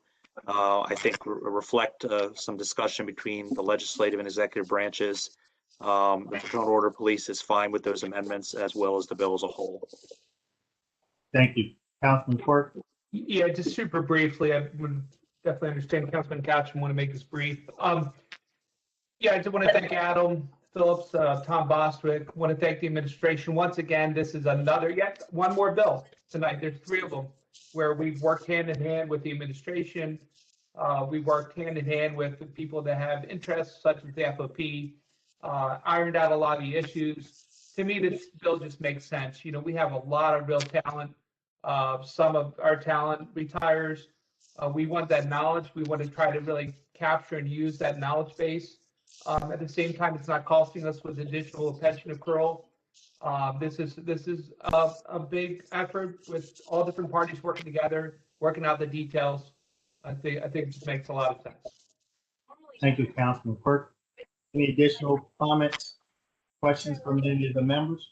I think, reflect some discussion between the legislative and executive branches. The Fraternal Order of Police is fine with those amendments as well as the bill as a whole. Thank you. Councilman Quirk. Yeah, just super briefly, I would definitely understand Councilman Katz and want to make this brief. Yeah, I just want to thank Adam Phillips, Tom Bostwick. Want to thank the administration. Once again, this is yet one more bill tonight. There's 3 of them where we've worked hand in hand with the administration. We've worked hand in hand with the people that have interests, such as the FOP, ironed out a lot of the issues. To me, this bill just makes sense. We have a lot of real talent. Some of our talent retires. We want that knowledge. We want to try to really capture and use that knowledge base. At the same time, it's not costing us with additional pension accrual. This is a big effort with all different parties working together, working out the details. I think this makes a lot of sense. Thank you, Councilman Quirk. Any additional comments, questions from any of the members?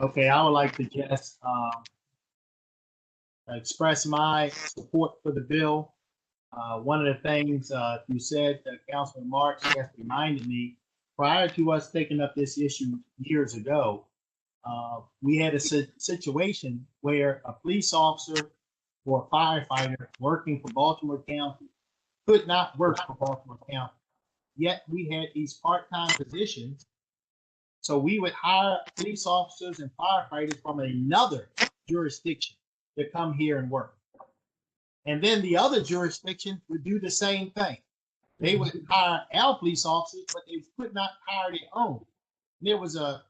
Okay, I would like to just express my support for the bill. One of the things you said, Councilman Marks, just reminded me, prior to us taking up this issue years ago, we had a situation where a police officer or a firefighter working for Baltimore County could not work for Baltimore County. Yet we had these part-time positions. So we would hire police officers and firefighters from another jurisdiction to come here and work. And then the other jurisdiction would do the same thing. They would hire our police officers, but they could not hire their own. There was a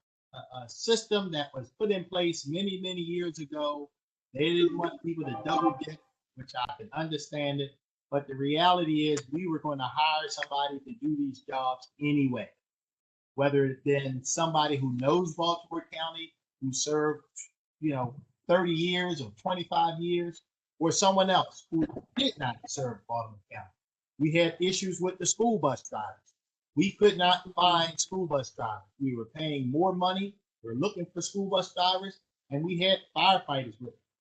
system that was put in place many, many years ago. They didn't want people to double dip, which I can understand it. But the reality is we were going to hire somebody to do these jobs anyway. Whether it's been somebody who knows Baltimore County, who served, 30 years or 25 years, or someone else who did not serve Baltimore County. We had issues with the school bus drivers. We could not find school bus drivers. We were paying more money We're looking for school bus drivers, and we had firefighters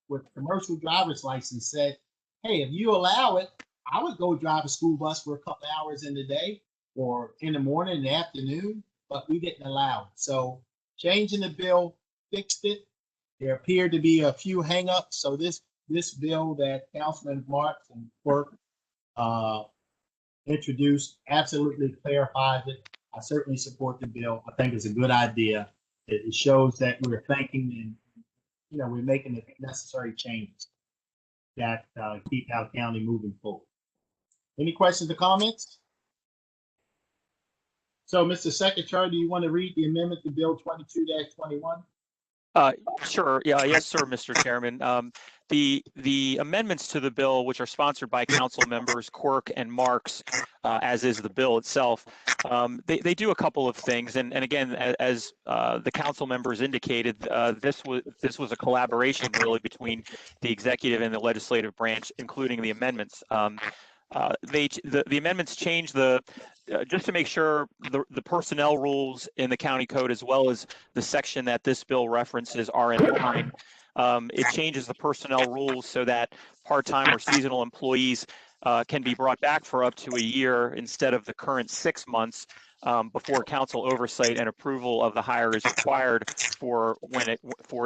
with commercial driver's license said, hey, if you allow it, I would go drive a school bus for a couple hours in the day or in the morning, in the afternoon, but we didn't allow it. So changing the bill fixed it. There appeared to be a few hangups. So this bill that Councilman Marks and Quirk introduced absolutely clarifies it. I certainly support the bill. I think it's a good idea. It shows that we're thinking and we're making the necessary changes that keep our county moving forward. Any questions or comments? So, Mr. Secretary, do you want to read the amendment to Bill 22-21? Sure. Yeah. Yes, sir, Mr. Chairman. The amendments to the bill, which are sponsored by council members Quirk and Marks, as is the bill itself, they do a couple of things. And again, as the council members indicated, this was a collaboration really between the executive and the legislative branch, including the amendments. The amendments change just to make sure the personnel rules in the county code, as well as the section that this bill references, are in line. It changes the personnel rules so that part-time or seasonal employees can be brought back for up to a year instead of the current 6 months before council oversight and approval of the hire is required for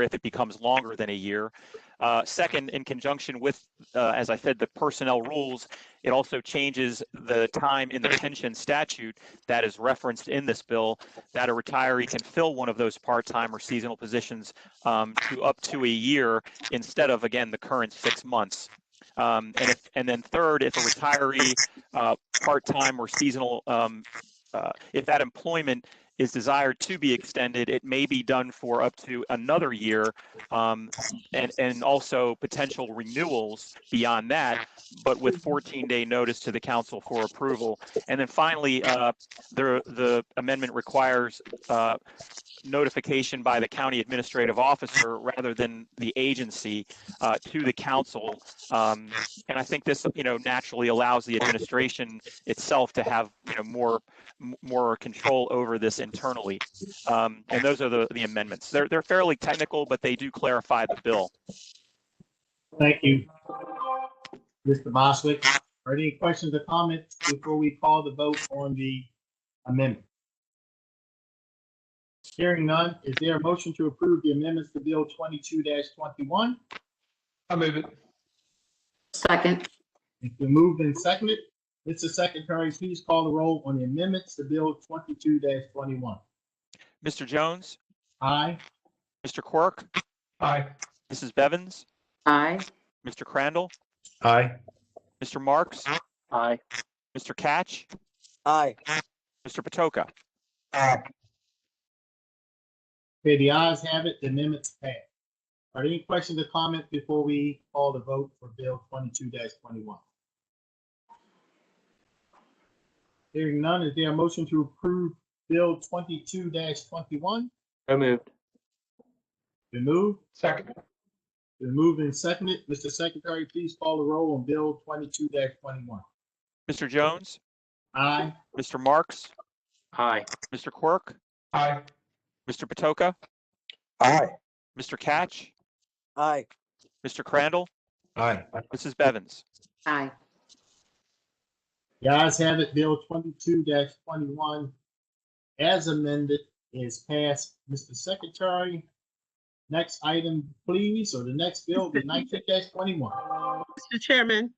if it becomes longer than a year. Second, in conjunction with, as I said, the personnel rules, it also changes the time in the pension statute that is referenced in this bill that a retiree can fill one of those part-time or seasonal positions to up to a year instead of, again, the current 6 months. And then third, if a retiree, part-time or seasonal, if that employment is desired to be extended, it may be done for up to another year, and also potential renewals beyond that, but with 14-day notice to the council for approval. And then finally, the amendment requires notification by the county administrative officer rather than the agency to the council. And I think this, naturally allows the administration itself to have, more control over this internally. And those are the amendments. They're fairly technical, but they do clarify the bill. Thank you, Mr. Boswick. Are there any questions or comments before we call the vote on the amendment? Hearing none, is there a motion to approve the amendments to Bill 22-21? I'll move it. Second. It's been moved and seconded. Mr. Secretary, please call the roll on the amendments to Bill 22-21. Mr. Jones? Aye. Mr. Quirk? Aye. Mrs. Bevins? Aye. Mr. Crandall? Aye. Mr. Marks? Aye. Mr. Catch? Aye. Mr. Patoka? Aye. Okay, the ayes have it. The amendment's passed. Are there any questions or comments before we call the vote for Bill 22-21? Hearing none, is there a motion to approve Bill 22-21? So moved. Been moved. Second. Been moved and seconded. Mr. Secretary, please call the roll on Bill 22-21. Mr. Jones? Aye. Mr. Marks? Aye. Mr. Quirk? Aye. Mr. Patoka? Aye. Mr. Catch? Aye. Mr. Crandall? Aye. Mrs. Bevins? Aye. The ayes have it. Bill 22-21 as amended is passed. Mr. Secretary, next item, please, or the next bill, the 19-21. Mr. Chairman,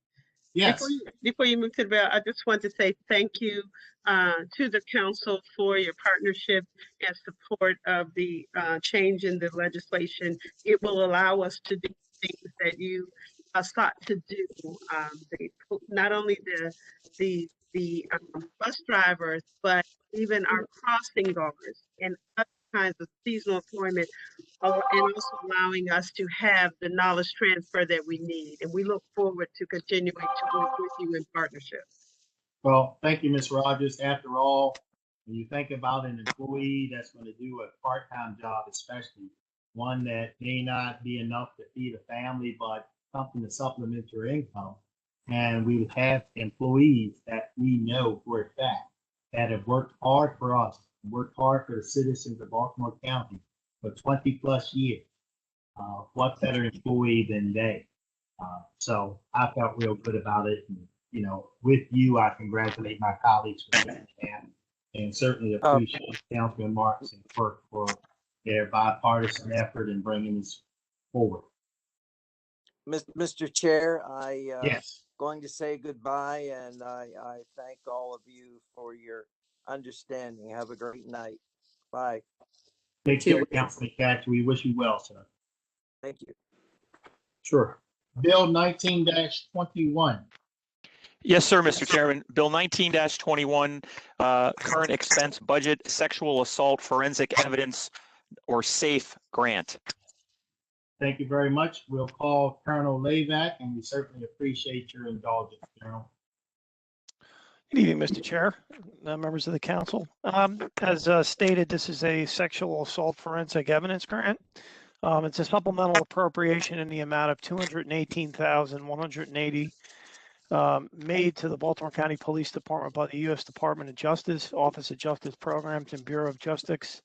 Yes. before you move to the bill, I just want to say thank you to the council for your partnership and support of the change in the legislation. It will allow us to do things that you sought to do. Not only the bus drivers, but even our crossing guards and other kinds of seasonal employment, and also allowing us to have the knowledge transfer that we need. And we look forward to continuing to work with you in partnership. Well, thank you, Ms. Rogers. After all, when you think about an employee that's going to do a part-time job, especially one that may not be enough to feed a family, but something to supplement your income. And we have employees that we know for a fact that have worked hard for us, worked hard for the citizens of Baltimore County. for 20+ years. What better employee than they? So I felt real good about it. And, with you, I congratulate my colleagues for doing that, and certainly appreciate Councilman Marks and Quirk for their bipartisan effort in bringing this forward. Mr. Chair, Yes. going to say goodbye, and I thank all of you for your understanding. Have a great night. Bye. Take care, Councilman Katz. We wish you well, sir. Thank you. Sure. Bill 19-21. Yes, sir, Mr. Chairman. Bill 19-21, current expense budget, sexual assault forensic evidence or SAFE grant. Thank you very much. We'll call Colonel Lavac, and we certainly appreciate your indulgence, Colonel. Good evening, Mr. Chair, members of the council. As stated, this is a sexual assault forensic evidence grant. It's a supplemental appropriation in the amount of $218,180 made to the Baltimore County Police Department by the U.S. Department of Justice, Office of Justice Programs, and Bureau of Justice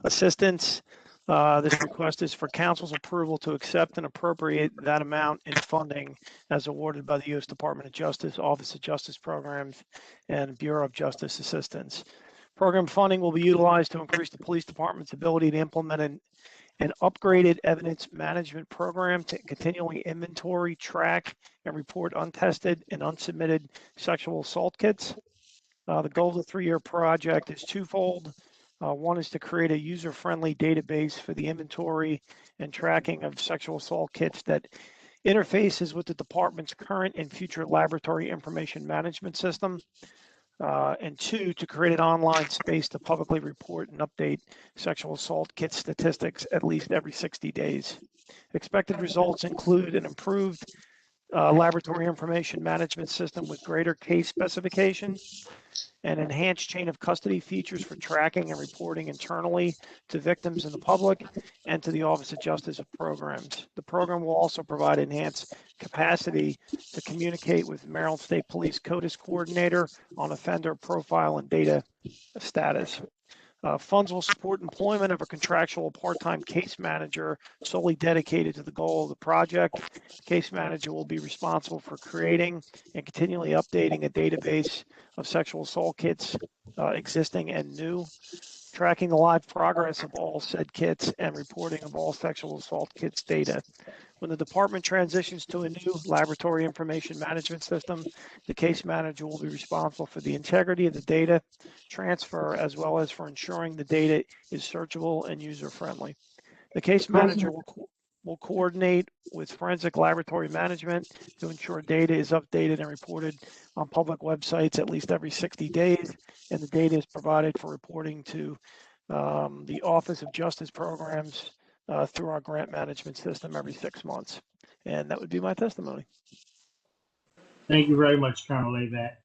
Assistance. This request is for council's approval to accept and appropriate that amount in funding as awarded by the U.S. Department of Justice, Office of Justice Programs, and Bureau of Justice Assistance. Program funding will be utilized to increase the police department's ability to implement an upgraded evidence management program to continually inventory, track, and report untested and unsubmitted sexual assault kits. The goal of the 3-year project is twofold. One is to create a user-friendly database for the inventory and tracking of sexual assault kits that interfaces with the department's current and future laboratory information management system. And 2, to create an online space to publicly report and update sexual assault kit statistics at least every 60 days. Expected results include an improved laboratory information management system with greater case specification, an enhanced chain of custody features for tracking and reporting internally to victims and the public, and to the Office of Justice Programs. The program will also provide enhanced capacity to communicate with Maryland State Police CODIS coordinator on offender profile and data status. Funds will support employment of a contractual part-time case manager solely dedicated to the goal of the project. The case manager will be responsible for creating and continually updating a database of sexual assault kits, existing and new, tracking the live progress of all said kits, and reporting of all sexual assault kits data. When the department transitions to a new laboratory information management system, the case manager will be responsible for the integrity of the data transfer, as well as for ensuring the data is searchable and user-friendly. The case manager will coordinate with forensic laboratory management to ensure data is updated and reported on public websites at least every 60 days, and the data is provided for reporting to the Office of Justice Programs through our grant management system every 6 months. And that would be my testimony. Thank you very much, Colonel Lavac.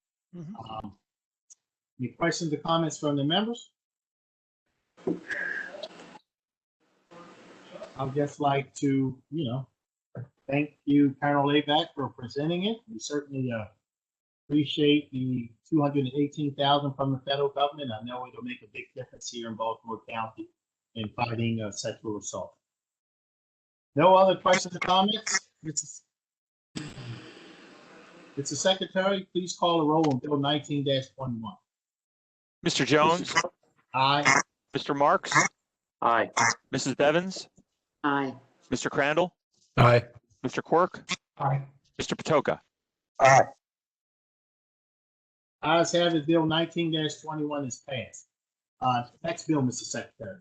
Any questions or comments from the members? I'd just like to, thank you, Colonel Lavac, for presenting it. We certainly appreciate the $218,000 from the federal government. I know it'll make a big difference here in Baltimore County in fighting sexual assault. No other questions or comments? Mr. Secretary, please call the roll on Bill 19-21. Mr. Jones? Aye. Mr. Marks? Aye. Mrs. Bevins? Aye. Mr. Crandall? Aye. Mr. Quirk? Aye. Mr. Patoka? Aye. Ayes have it, Bill 19-21 is passed. Next bill, Mr. Secretary.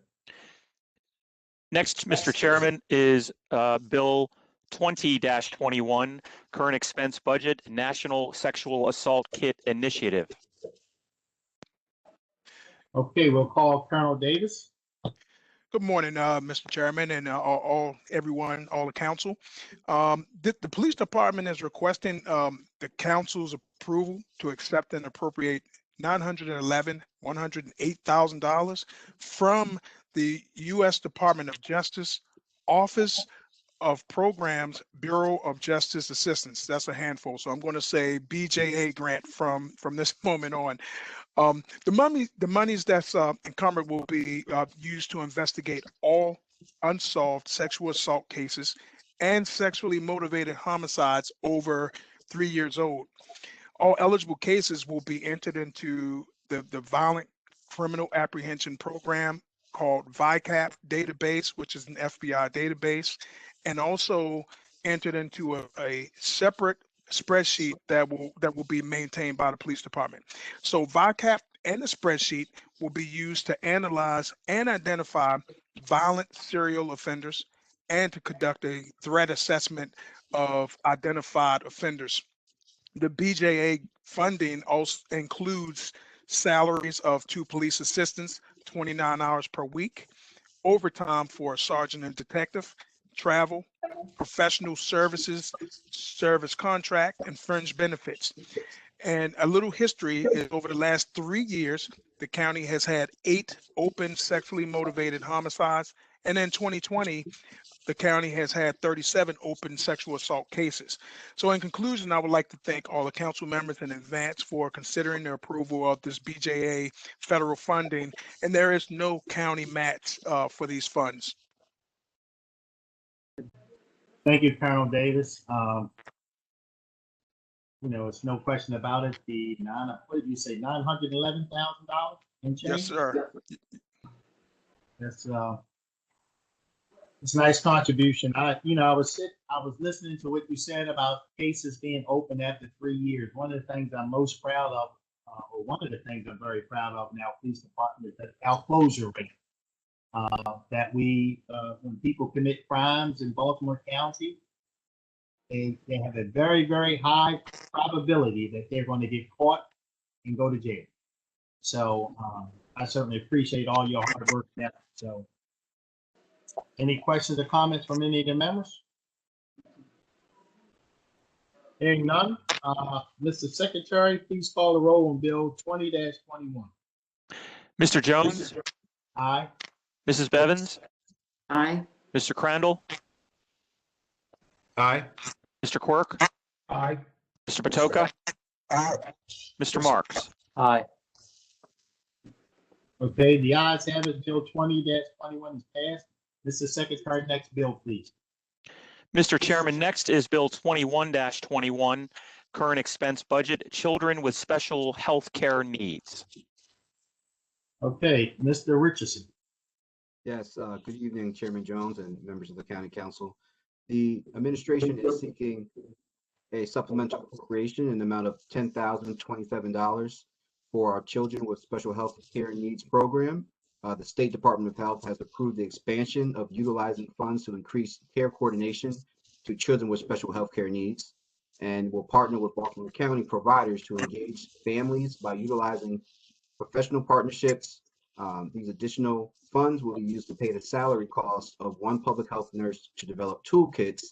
Next, Mr. Chairman, is Bill 20-21, current expense budget, National Sexual Assault Kit Initiative. Okay, we'll call Colonel Davis. Good morning, Mr. Chairman, and everyone, all the council. The police department is requesting the council's approval to accept and appropriate $911,108,000 from the U.S. Department of Justice, Office of Programs, Bureau of Justice Assistance. That's a handful, so I'm going to say BJA grant from this moment on. The monies that's encumbered will be used to investigate all unsolved sexual assault cases and sexually motivated homicides over 3 years old. All eligible cases will be entered into the Violent Criminal Apprehension Program called VICAP database, which is an FBI database, and also entered into a separate spreadsheet that will be maintained by the police department. So VICAP and the spreadsheet will be used to analyze and identify violent serial offenders and to conduct a threat assessment of identified offenders. The BJA funding also includes salaries of 2 police assistants, 29 hours per week, overtime for a sergeant and detective, travel, professional services, service contract, and fringe benefits. And a little history is over the last 3 years, the county has had 8 open sexually motivated homicides. And in 2020, the county has had 37 open sexual assault cases. So in conclusion, I would like to thank all the council members in advance for considering the approval of this BJA federal funding. And there is no county match for these funds. Thank you, Colonel Davis. It's no question about it. What did you say, $911,000 in change? Yes, sir. It's a nice contribution. I was listening to what you said about cases being open after 3 years. One of the things I'm most proud of, or one of the things I'm very proud of now, police department, is our closure rate. That when people commit crimes in Baltimore County, they have a very, very high probability that they're going to get caught and go to jail. So I certainly appreciate all your hard work now. So any questions or comments from any of the members? Hearing none, Mr. Secretary, please call the roll on Bill 20-21. Mr. Jones? Aye. Mrs. Bevins? Aye. Mr. Crandall? Aye. Mr. Quirk? Aye. Mr. Patoka? Mr. Marks? Aye. Okay, the ayes have it. Bill 20-21 is passed. Mr. Secretary, next bill, please. Mr. Chairman, next is Bill 21-21, current expense budget, children with special health care needs. Okay, Mr. Richardson. Yes, good evening, Chairman Jones and members of the County Council. The administration is seeking a supplemental appropriation in the amount of $10,027 for our Children with Special Health Care Needs program. The State Department of Health has approved the expansion of utilizing funds to increase care coordination to children with special health care needs, and will partner with Baltimore County providers to engage families by utilizing professional partnerships. These additional funds will be used to pay the salary costs of one public health nurse to develop toolkits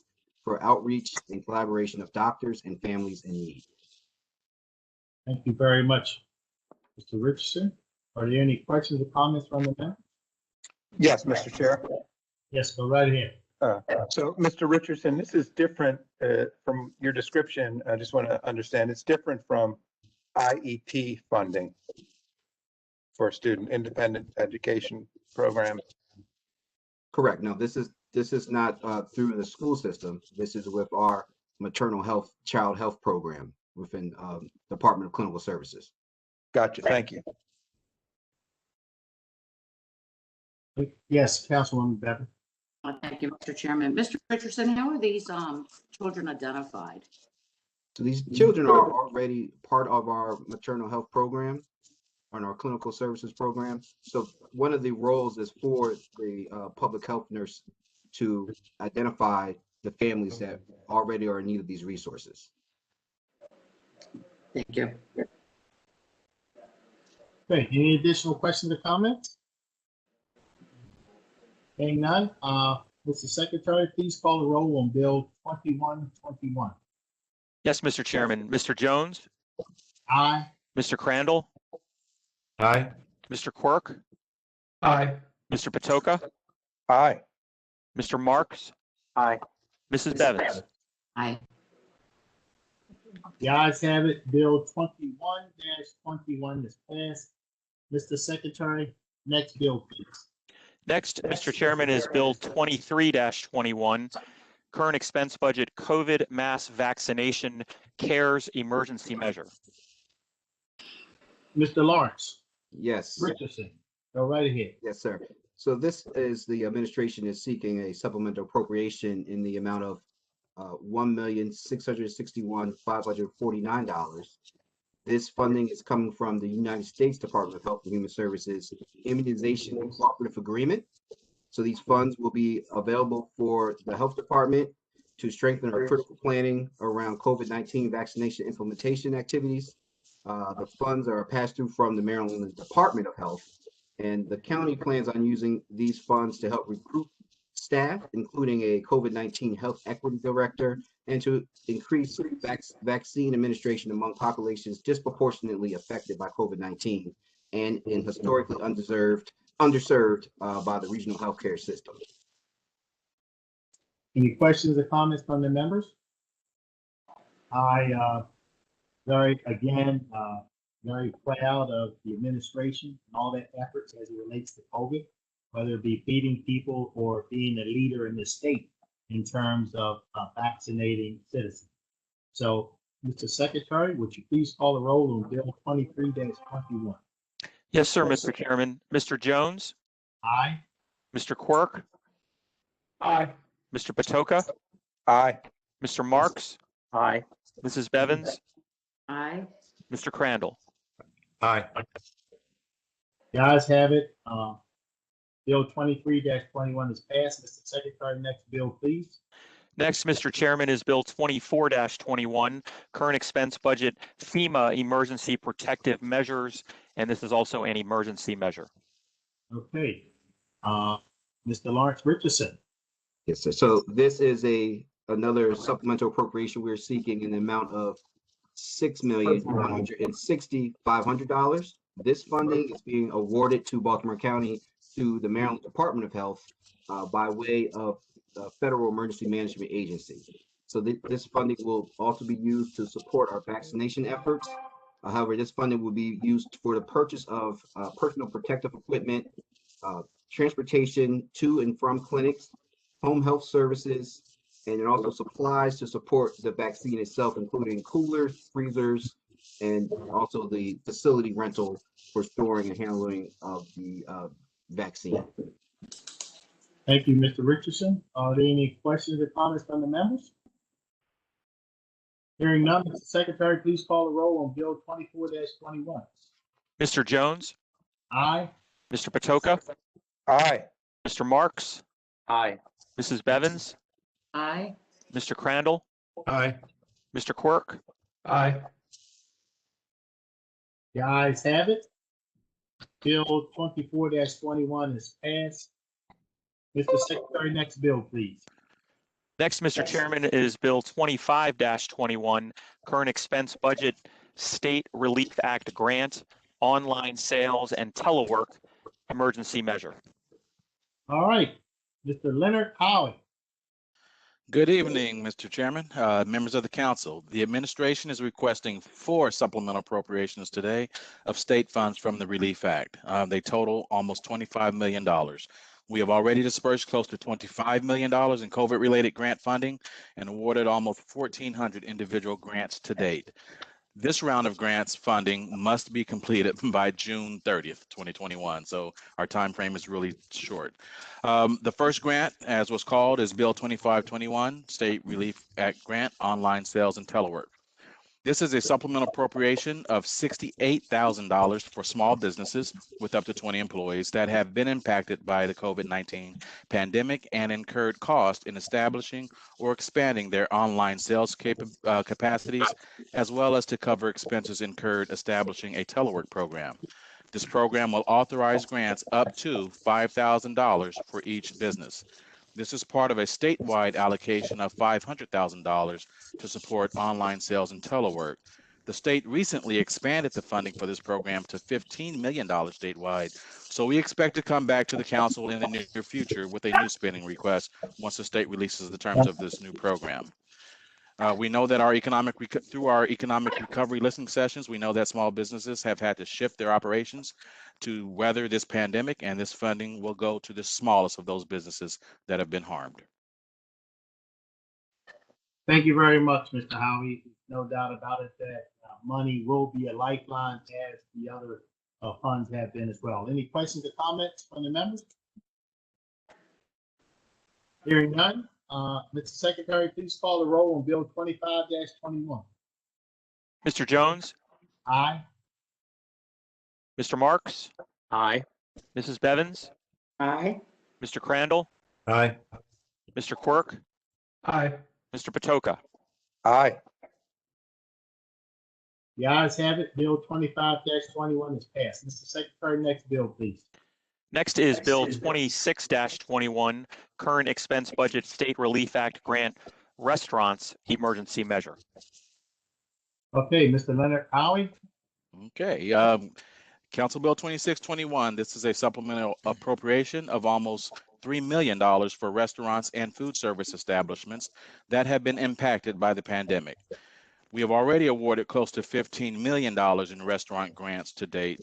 for outreach and collaboration of doctors and families in need. Thank you very much, Mr. Richardson. Are there any questions or comments from the member? Yes, Mr. Chair. Yes, go right ahead. So, Mr. Richardson, this is different from your description. I just want to understand, it's different from IEP funding for student independent education program. Correct. No, this is not through the school system. This is with our maternal health, child health program within Department of Clinical Services. Gotcha. Thank you. Yes, Councilwoman Bevin. Thank you, Mr. Chairman. Mr. Richardson, how are these children identified? So these children are already part of our maternal health program and our clinical services program. So one of the roles is for the public health nurse to identify the families that already are in need of these resources. Thank you. Okay, any additional questions or comments? Hearing none, Mr. Secretary, please call the roll on Bill 21-21. Yes, Mr. Chairman. Mr. Jones? Aye. Mr. Crandall? Aye. Mr. Quirk? Aye. Mr. Patoka? Aye. Mr. Marks? Aye. Mrs. Bevins? Aye. The ayes have it. Bill 21-21 is passed. Mr. Secretary, next bill, please. Next, Mr. Chairman, is Bill 23-21, current expense budget COVID mass vaccination CARES emergency measure. Mr. Lawrence Yes. Richardson, go right ahead. Yes, sir. So this is the administration is seeking a supplemental appropriation in the amount of $1,661,549. This funding is coming from the United States Department of Health and Human Services Immunization Cooperative Agreement. So these funds will be available for the health department to strengthen our critical planning around COVID-19 vaccination implementation activities. The funds are passed through from the Maryland Department of Health, and the county plans on using these funds to help recruit staff, including a COVID-19 health equity director, and to increase vaccine administration among populations disproportionately affected by COVID-19 and in historically underserved by the regional healthcare system. Any questions or comments from the members? Very proud of the administration and all their efforts as it relates to COVID, whether it be feeding people or being a leader in the state in terms of vaccinating citizens. So, Mr. Secretary, would you please call the roll on Bill 23-21? Yes, sir, Mr. Chairman. Mr. Jones? Aye. Mr. Quirk? Aye. Mr. Patoka? Aye. Mr. Marks? Aye. Mrs. Bevins? Aye. Mr. Crandall? Aye. The ayes have it. Bill 23-21 is passed. Mr. Secretary, next bill, please. Next, Mr. Chairman, is Bill 24-21, current expense budget FEMA emergency protective measures, and this is also an emergency measure. Okay. Mr. Lawrence Richardson. Yes, sir. So this is another supplemental appropriation we're seeking in the amount of $6,160,500. This funding is being awarded to Baltimore County through the Maryland Department of Health by way of the Federal Emergency Management Agency. So this funding will also be used to support our vaccination efforts. However, this funding will be used for the purchase of personal protective equipment, transportation to and from clinics, home health services, and then also supplies to support the vaccine itself, including coolers, freezers, and also the facility rental for storing and handling of the vaccine. Thank you, Mr. Richardson. Are there any questions or comments from the members? Hearing none, Mr. Secretary, please call the roll on Bill 24-21. Mr. Jones? Aye. Mr. Patoka? Aye. Mr. Marks? Aye. Mrs. Bevins? Aye. Mr. Crandall? Aye. Mr. Quirk? Aye. The ayes have it. Bill 24-21 is passed. Mr. Secretary, next bill, please. Next, Mr. Chairman, is Bill 25-21, current expense budget State Relief Act grant, online sales and telework emergency measure. All right, Mr. Leonard Howie. Good evening, Mr. Chairman, members of the council. The administration is requesting 4 supplemental appropriations today of state funds from the Relief Act. They total almost $25 million. We have already dispersed close to $25 million in COVID-related grant funding and awarded almost 1,400 individual grants to date. This round of grants funding must be completed by June 30th, 2021. So our time frame is really short. The first grant, as was called, is Bill 2521, State Relief Act Grant, Online Sales and Telework. This is a supplemental appropriation of $68,000 for small businesses with up to 20 employees that have been impacted by the COVID-19 pandemic and incurred cost in establishing or expanding their online sales capacities, as well as to cover expenses incurred establishing a telework program. This program will authorize grants up to $5,000 for each business. This is part of a statewide allocation of $500,000 to support online sales and telework. The state recently expanded the funding for this program to $15 million statewide. So we expect to come back to the council in the near future with a new spending request once the state releases the terms of this new program. We know that through our economic recovery listening sessions, we know that small businesses have had to shift their operations to weather this pandemic, and this funding will go to the smallest of those businesses that have been harmed. Thank you very much, Mr. Howie. No doubt about it that money will be a lifeline as the other funds have been as well. Any questions or comments from the members? Hearing none, Mr. Secretary, please call the roll on Bill 25-21. Mr. Jones, Aye. Mr. Marks, Aye. Mrs. Bevins, Aye. Mr. Crandall, Aye. Mr. Quirk, Aye. Mr. Patoka. Aye. The ayes have it. Bill 25-21 is passed. Mr. Secretary, next bill, please. Next is Bill 26-21, Current Expense Budget State Relief Act Grant Restaurants Emergency Measure. Okay, Mr. Leonard Howie. Okay, Council Bill 2621, this is a supplemental appropriation of almost $3 million for restaurants and food service establishments that have been impacted by the pandemic. We have already awarded close to $15 million in restaurant grants to date.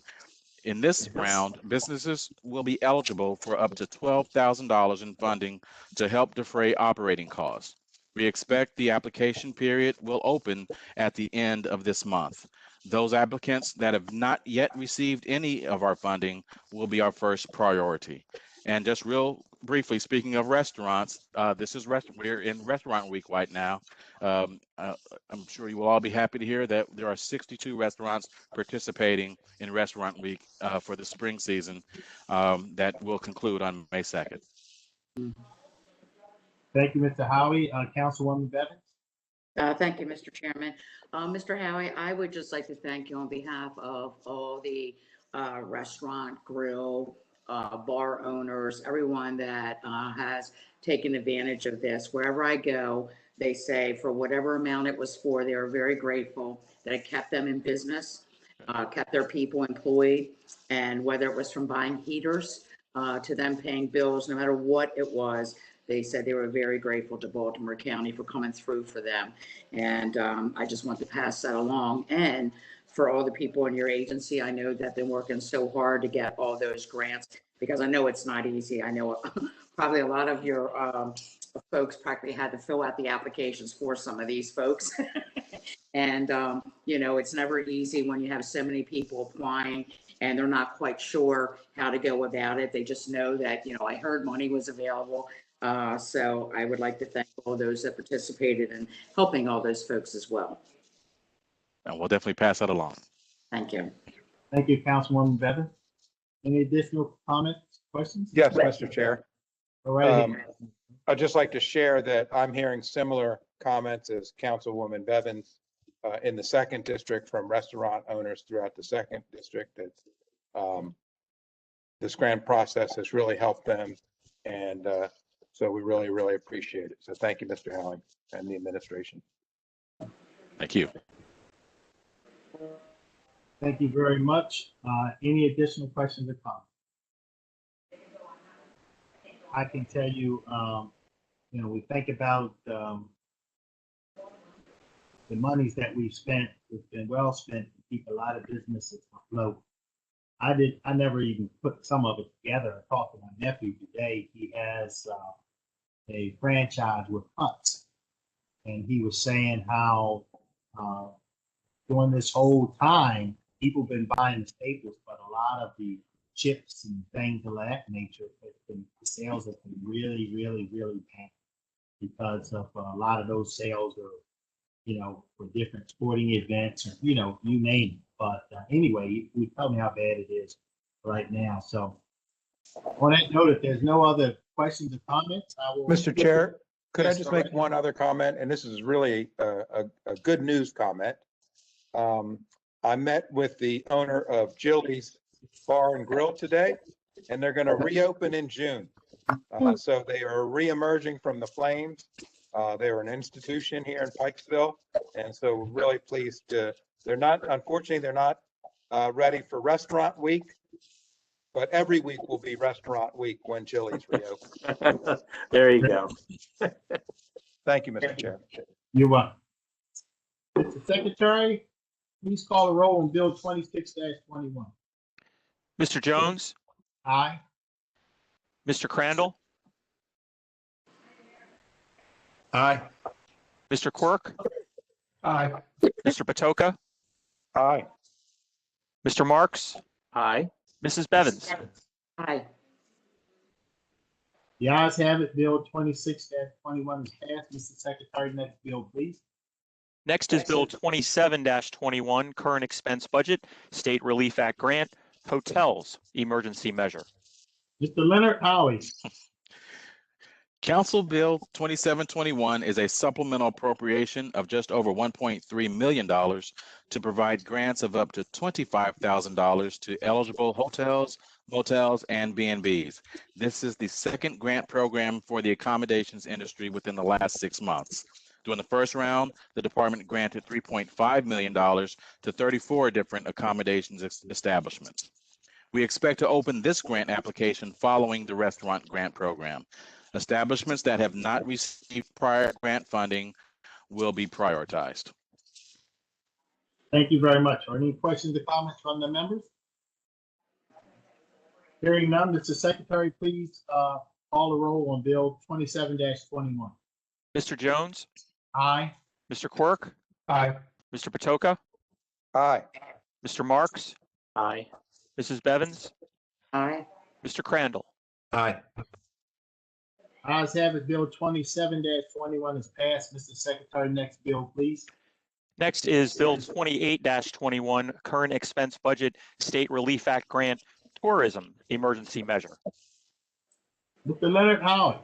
In this round, businesses will be eligible for up to $12,000 in funding to help defray operating costs. We expect the application period will open at the end of this month. Those applicants that have not yet received any of our funding will be our first priority. And just real briefly, speaking of restaurants, we're in Restaurant Week right now. I'm sure you will all be happy to hear that there are 62 restaurants participating in Restaurant Week for the spring season that will conclude on May 2nd. Thank you, Mr. Howie. Councilwoman Bevins. Thank you, Mr. Chairman. Mr. Howie, I would just like to thank you on behalf of all the restaurant, grill, bar owners, everyone that has taken advantage of this. Wherever I go, they say for whatever amount it was for, they are very grateful that it kept them in business, kept their people employed, and whether it was from buying heaters to them paying bills, no matter what it was, they said they were very grateful to Baltimore County for coming through for them. And I just want to pass that along. And for all the people in your agency, I know that they've been working so hard to get all those grants, because I know it's not easy. I know probably a lot of your folks practically had to fill out the applications for some of these folks. And, you know, it's never easy when you have so many people applying and they're not quite sure how to go about it. They just know that, you know, I heard money was available. So I would like to thank all those that participated in helping all those folks as well. And we'll definitely pass that along. Thank you. Thank you, Councilwoman Bevins. Any additional comments, questions? Yes, Mr. Chair. All right. I'd just like to share that I'm hearing similar comments as Councilwoman Bevins in the 2nd district from restaurant owners throughout the 2nd district, that this grant process has really helped them. And so we really, really appreciate it. So thank you, Mr. Howie, and the administration. Thank you. Thank you very much. Any additional questions or comments? I can tell you, you know, we think about the monies that we've spent. It's been well spent to keep a lot of businesses afloat. I never even put some of it together. I talked to my nephew today. He has a franchise with Hunt's, and he was saying how during this whole time, people have been buying the staples, but a lot of the chips and things of that nature, the sales have been really, really, really bad because of a lot of those sales are, you know, for different sporting events, or, you know, you name it. But anyway, you tell me how bad it is right now. So on that note, if there's no other questions or comments, I will. Mr. Chair, could I Yes, just go make ahead. one other comment? And this is really a good news comment. I met with the owner of Jilly's Bar and Grill today, and they're going to reopen in June. So they are reemerging from the flames. They're an institution here in Pikesville, and so we're really pleased to. Unfortunately, they're not ready for Restaurant Week, but every week will be Restaurant Week when Jilly's reopens. There you go. Thank you, Mr. Chair. You're welcome. Mr. Secretary, please call the roll on Bill 26-21. Mr. Jones, Aye. Mr. Crandall, Aye. Mr. Quirk, Aye. Mr. Patoka, Aye. Mr. Marks, Aye. Mrs. Bevins. Aye. The ayes have it. Bill 26-21 is passed. Mr. Secretary, next bill, please. Next is Bill 27-21, Current Expense Budget, State Relief Act Grant, Hotels Emergency Measure. Mr. Leonard Howie. Council Bill 2721 is a supplemental appropriation of just over $1.3 million to provide grants of up to $25,000 to eligible hotels, motels, and B&Bs. This is the second grant program for the accommodations industry within the last 6 months. During the first round, the department granted $3.5 million to 34 different accommodations establishments. We expect to open this grant application following the restaurant grant program. Establishments that have not received prior grant funding will be prioritized. Thank you very much. Are any questions or comments from the members? Hearing none, Mr. Secretary, please call the roll on Bill 27-21. Mr. Jones, Aye. Mr. Quirk, Aye. Mr. Patoka, Aye. Mr. Marks, Aye. Mrs. Bevins, Aye. Mr. Crandall. Aye. Ayes have it. Bill 27-21 is passed. Mr. Secretary, next bill, please. Next is Bill 28-21, Current Expense Budget, State Relief Act Grant, Tourism Emergency Measure. Mr. Leonard Howie.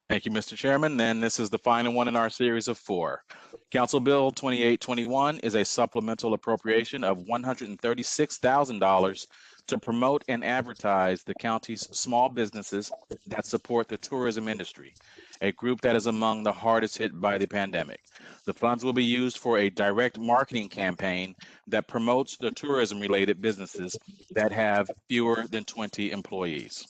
Thank you, Mr. Chairman. And this is the final one in our series of 4. Council Bill 2821 is a supplemental appropriation of $136,000 to promote and advertise the county's small businesses that support the tourism industry, a group that is among the hardest hit by the pandemic. The funds will be used for a direct marketing campaign that promotes the tourism-related businesses that have fewer than 20 employees.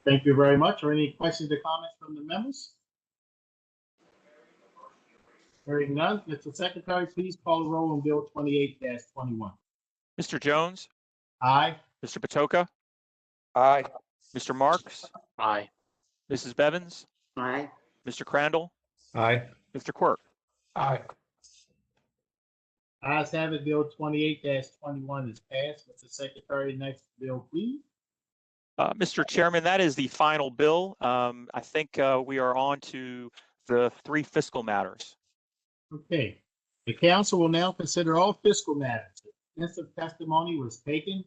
Thank you very much. Are any questions or comments from the members? Hearing none, Mr. Secretary, please call the roll on Bill 28-21. Mr. Jones, Aye. Mr. Patoka, Aye. Mr. Marks, Aye. Mrs. Bevins, Aye. Mr. Crandall, Aye. Mr. Quirk. Aye. Ayes have it. Bill 28-21 is passed. Mr. Secretary, next bill, please. Mr. Chairman, that is the final bill. I think we are on to the 3 fiscal matters. Okay. The council will now consider all fiscal matters. Extensive testimony was taken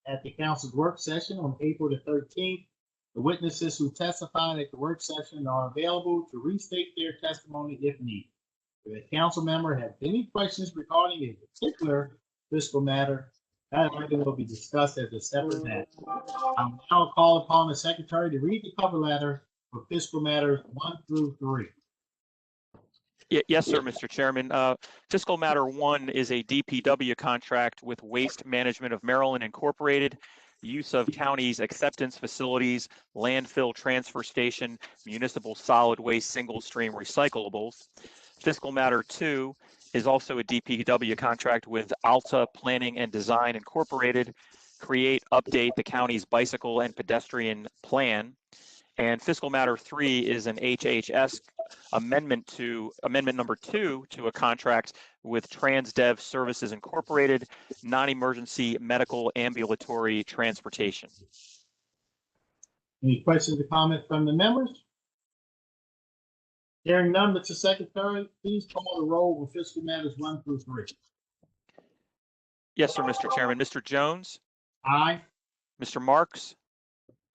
at the council's work session on April the 13th. The witnesses who testified at the work session are available to restate their testimony if needed. If a council member has any questions regarding a particular fiscal matter, that item will be discussed as a separate matter. I will now call upon the secretary to read the cover letter for fiscal matters 1 through 3. Yes, sir, Mr. Chairman. Fiscal matter 1 is a DPW contract with Waste Management of Maryland Incorporated, use of county's acceptance facilities, landfill transfer station, municipal solid waste single stream recyclables. Fiscal matter 2 is also a DPW contract with Alta Planning and Design Incorporated, create, update the county's bicycle and pedestrian plan. And fiscal matter 3 is an HHS amendment number 2 to a contract with TransDev Services Incorporated, non-emergency medical ambulatory transportation. Any questions or comments from the members? Hearing none, Mr. Secretary, please call the roll on fiscal matters 1 through 3. Yes, sir, Mr. Chairman. Mr. Jones, Aye. Mr. Marks,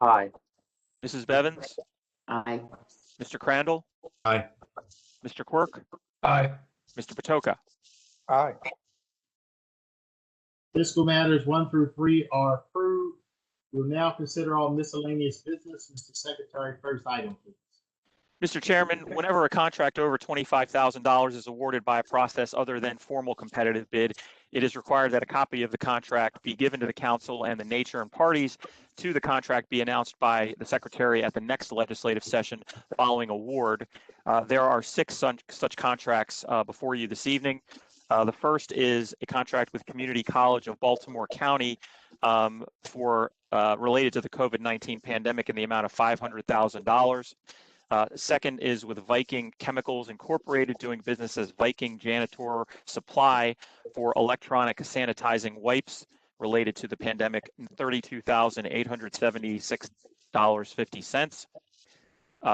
Aye. Mrs. Bevins, Aye. Mr. Crandall, Aye. Mr. Quirk, Aye. Mr. Patoka. Aye. Fiscal matters 1 through 3 are approved. We'll now consider all miscellaneous business. Mr. Secretary, first item, please. Mr. Chairman, whenever a contract over $25,000 is awarded by a process other than formal competitive bid, it is required that a copy of the contract be given to the council and the nature and parties to the contract be announced by the secretary at the next legislative session following award. There are 6 such contracts before you this evening. The first is a contract with Community College of Baltimore County for related to the COVID-19 pandemic in the amount of $500,000. Second is with Viking Chemicals Incorporated, doing business as Viking Janitor Supply for electronic sanitizing wipes related to the pandemic, $32,876.50.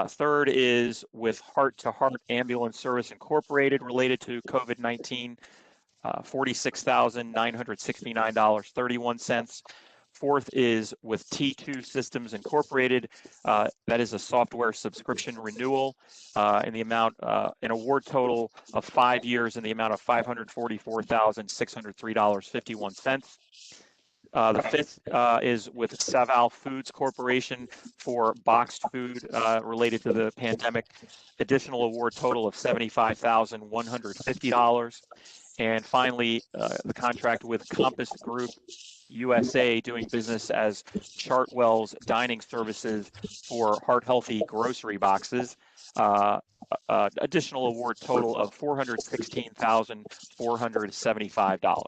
Third is with Heart to Heart Ambulance Service Incorporated related to COVID-19, $46,969.31. Fourth is with T2 Systems Incorporated. That is a software subscription renewal in the amount, an award total of 5 years in the amount of $544,603.51. The fifth is with Saval Foods Corporation for boxed food related to the pandemic, additional award total of $75,150. And finally, the contract with Compass Group USA, doing business as Chartwell's Dining Services for Heart Healthy grocery boxes, additional award total of $416,475.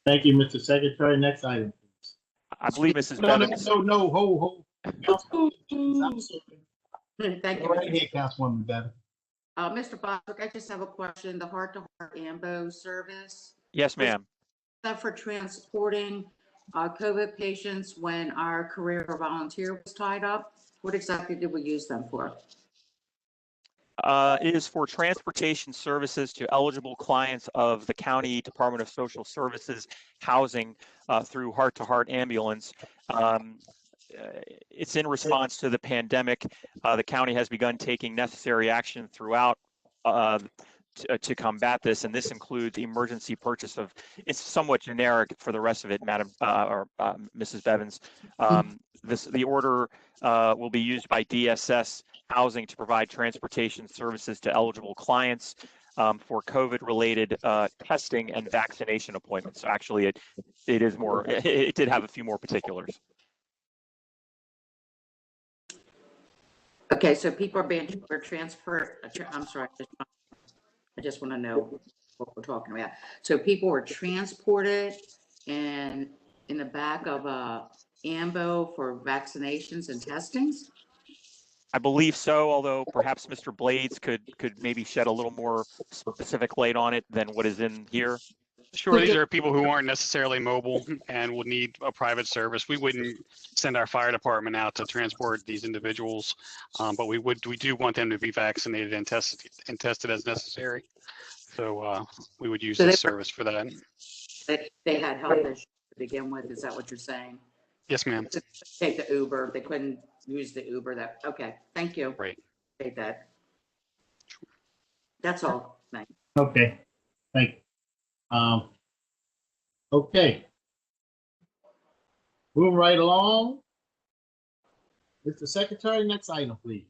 Thank you, Mr. Secretary. Next item, please. I believe Mrs. No, Bevins. no, hold. Thank you. Go right ahead, Councilwoman Bevins. Mr. Boswick, I just have a question. The Heart to Heart AMBO service, Yes, ma'am. is that for transporting COVID patients when our career volunteer was tied up? What exactly did we use them for? It is for transportation services to eligible clients of the County Department of Social Services housing through Heart to Heart Ambulance. It's in response to the pandemic. The county has begun taking necessary action throughout to combat this, and this includes emergency purchase of, it's somewhat generic for the rest of it, Madam Mrs. Bevins. The order will be used by DSS Housing to provide transportation services to eligible clients for COVID-related testing and vaccination appointments. So actually, it is more. It did have a few more particulars. Okay, so people are being transferred. I'm sorry, I just want to know what we're talking about. So people were transported and in the back of a AMBO for vaccinations and testings? I believe so, although perhaps Mr. Blades could maybe shed a little more specific light on it than what is in here. Sure, these are people who aren't necessarily mobile and would need a private service. We wouldn't send our fire department out to transport these individuals, but we do want them to be vaccinated and tested as necessary. So we would use this service for that. They had health issues to begin with. Is that what you're saying? Yes, ma'am. Take the Uber. They couldn't use the Uber. Okay. Thank you. Right. Take that. That's all. Thanks. Okay. Thank you. Okay. Moving right along. Mr. Secretary, next item, please.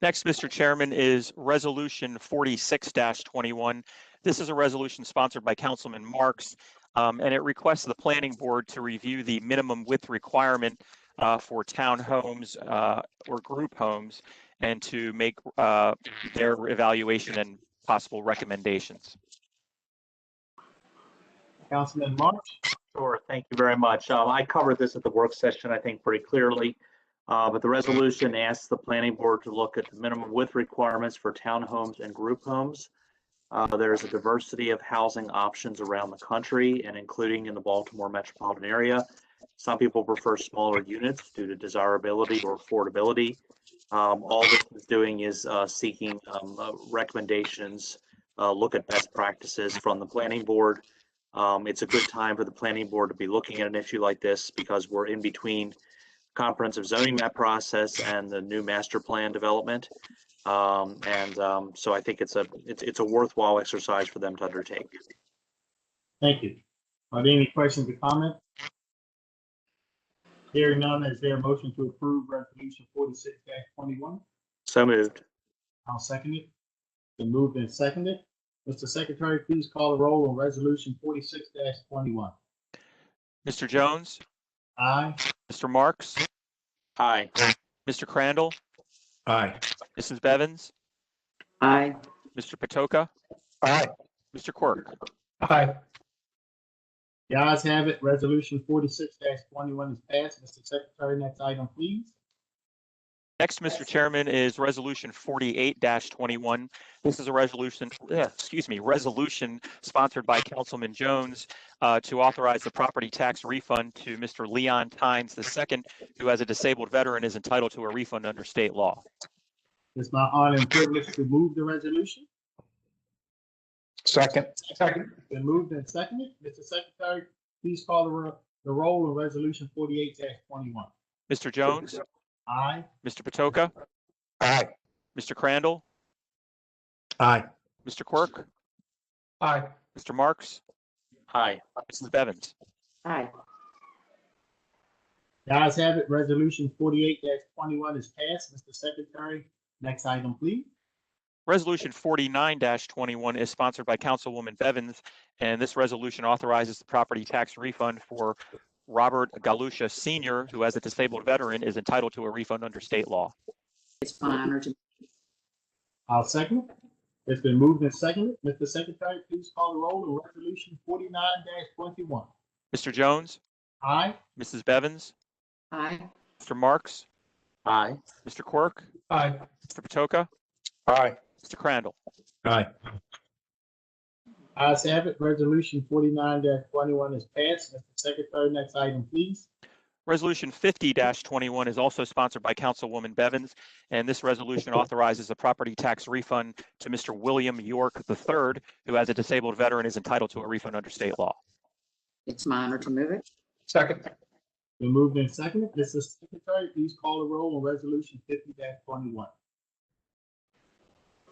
Next, Mr. Chairman, is Resolution 46-21. This is a resolution sponsored by Councilman Marks, and it requests the Planning Board to review the minimum width requirement for townhomes or group homes and to make their evaluation and possible recommendations. Councilman Marks. Sure, thank you very much. I covered this at the work session, I think, pretty clearly. But the resolution asks the planning board to look at the minimum width requirements for townhomes and group homes. There's a diversity of housing options around the country and including in the Baltimore metropolitan area. Some people prefer smaller units due to desirability or affordability. All this is doing is seeking recommendations, look at best practices from the planning board. It's a good time for the planning board to be looking at an issue like this because we're in between comprehensive zoning map process and the new master plan development. So I think it's a worthwhile exercise for them to undertake. Thank you. Are there any questions or comments? Hearing none, is there a motion to approve resolution 46-21? So moved. I'll second it. Been moved and seconded. Mr. Secretary, please call the roll on resolution 46-21. Mr. Jones, Aye. Mr. Marks, Aye. Mr. Crandall, Aye. Mrs. Bevins, Aye. Mr. Patoka, Aye. Mr. Quirk. Aye. The ayes have it. Resolution 46-21 is passed. Mr. Secretary, next item, please. Next, Mr. Chairman, is Resolution 48-21. This is a resolution sponsored by Councilman Jones to authorize the property tax refund to Mr. Leon Tynes II, who as a disabled veteran is entitled to a refund under state law. It's my honor and privilege to move the resolution. Second. Second. Been moved and seconded. Mr. Secretary, please call the roll on resolution 48-21. Mr. Jones, Aye. Mr. Patoka, Aye. Mr. Crandall, Aye. Mr. Quirk, Aye. Mr. Marks, Aye. Mrs. Bevins. Aye. The ayes have it. Resolution 48-21 is passed. Mr. Secretary, next item, please. Resolution 49-21 is sponsored by Councilwoman Bevins, and this resolution authorizes the property tax refund for Robert Galusha Sr., who as a disabled veteran is entitled to a refund under state law. It's my honor to. I'll second. It's been moved and seconded. Mr. Secretary, please call the roll on resolution 49-21. Mr. Jones, Aye. Mrs. Bevins, Aye. Mr. Marks, Aye. Mr. Quirk, Aye. Mr. Patoka, Aye. Mr. Crandall. Aye. Ayes have it. Resolution 49-21 is passed. Mr. Secretary, next item, please. Resolution 50-21 is also sponsored by Councilwoman Bevins, and this resolution authorizes a property tax refund to Mr. William York III, who as a disabled veteran is entitled to a refund under state law. It's my honor to move it. Second. Been moved and seconded. Mr. Secretary, please call the roll on resolution 50-21.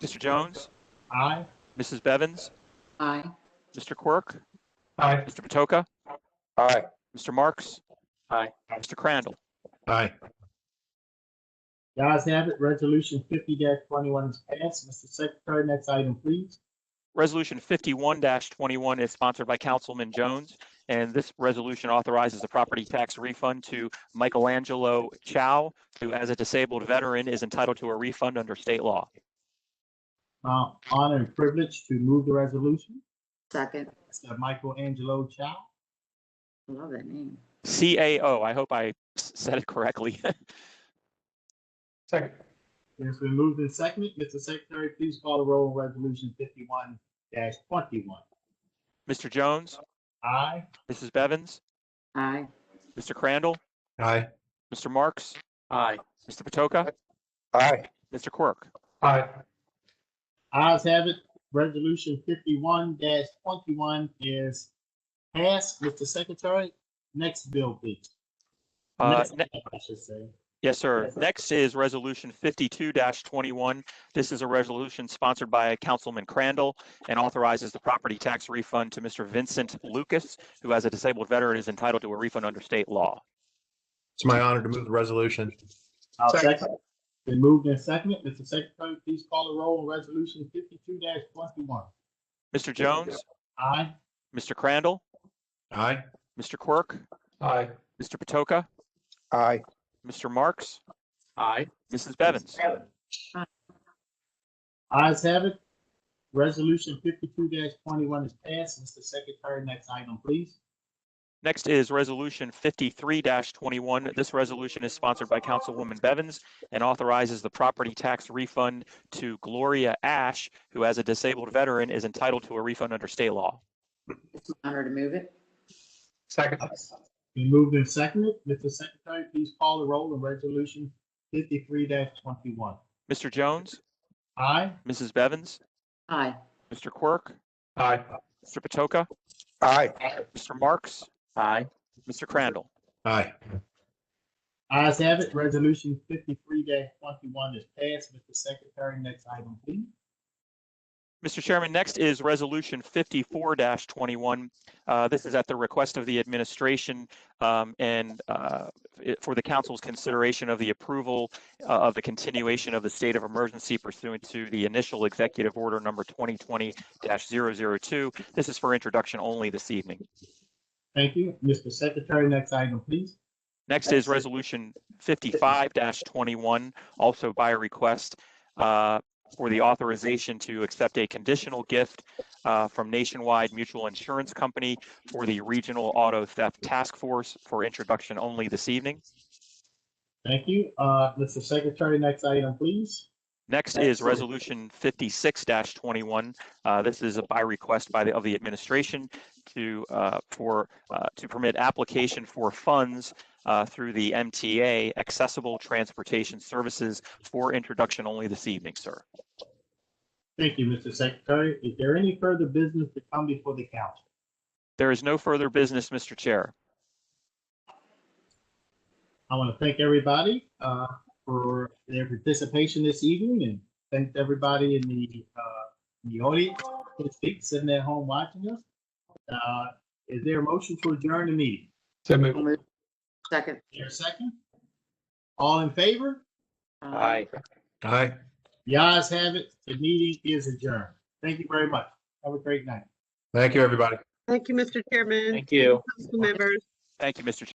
Mr. Jones, Aye. Mrs. Bevins, Aye. Mr. Quirk, Aye. Mr. Patoka, Aye. Mr. Marks, Aye. Mr. Crandall. Aye. The ayes have it. Resolution 50-21 is passed. Mr. Secretary, next item, please. Resolution 51-21 is sponsored by Councilman Jones, and this resolution authorizes a property tax refund to Michelangelo Chow, who as a disabled veteran is entitled to a refund under state law. My honor and privilege to move the resolution. Second. Mr. Michelangelo Chow. I love that name. CAO. I hope I said it correctly. Second. It's been moved and seconded. Mr. Secretary, please call the roll on resolution 51-21. Mr. Jones, Aye. Mrs. Bevins, Aye. Mr. Crandall, Aye. Mr. Marks, Aye. Mr. Patoka, Aye. Mr. Quirk. Aye. Ayes have it. Resolution 51-21 is passed. Mr. Secretary, next bill, please. Next item, I should say. Yes, sir. Next is Resolution 52-21. This is a resolution sponsored by Councilman Crandall and authorizes the property tax refund to Mr. Vincent Lucas, who as a disabled veteran is entitled to a refund under state law. It's my honor to move the resolution. I'll second. Been moved and seconded. Mr. Secretary, please call the roll on resolution 52-21. Mr. Jones, Aye. Mr. Crandall, Aye. Mr. Quirk, Aye. Mr. Patoka, Aye. Mr. Marks, Aye. Mrs. Bevins. Ayes have it. Resolution 52-21 is passed. Mr. Secretary, next item, please. Next is Resolution 53-21. This resolution is sponsored by Councilwoman Bevins and authorizes the property tax refund to Gloria Ash, who as a disabled veteran is entitled to a refund under state law. It's my honor to move it. Second. Been moved and seconded. Mr. Secretary, please call the roll on resolution 53-21. Mr. Jones, Aye. Mrs. Bevins, Aye. Mr. Quirk, Aye. Mr. Patoka, Aye. Mr. Marks, Aye. Mr. Crandall. Aye. Ayes have it. Resolution 53-21 is passed. Mr. Secretary, next item, please. Mr. Chairman, next is Resolution 54-21. This is at the request of the administration and for the council's consideration of the approval of the continuation of the state of emergency pursuant to the initial executive order number 2020-002. This is for introduction only this evening. Thank you. Mr. Secretary, next item, please. Next is Resolution 55-21, also by request for the authorization to accept a conditional gift from Nationwide Mutual Insurance Company for the Regional Auto Theft Task Force for introduction only this evening. Thank you. Mr. Secretary, next item, please. Next is Resolution 56-21. This is by request of the administration to permit application for funds through the MTA Accessible Transportation Services for introduction only this evening, sir. Thank you, Mr. Secretary. Is there any further business to come before the council? There is no further business, Mr. Chair. I want to thank everybody for their participation this evening, and thank everybody in the audience, so to speak, sitting at home watching us. Is there a motion to adjourn the meeting? So moved. Second. Is there a second? All in favor? Aye. Aye. The ayes have it. The meeting is adjourned. Thank you very much. Have a great night. Thank you, everybody. Thank you, Mr. Chairman. Thank you. Council members. Thank you, Mr. Chair.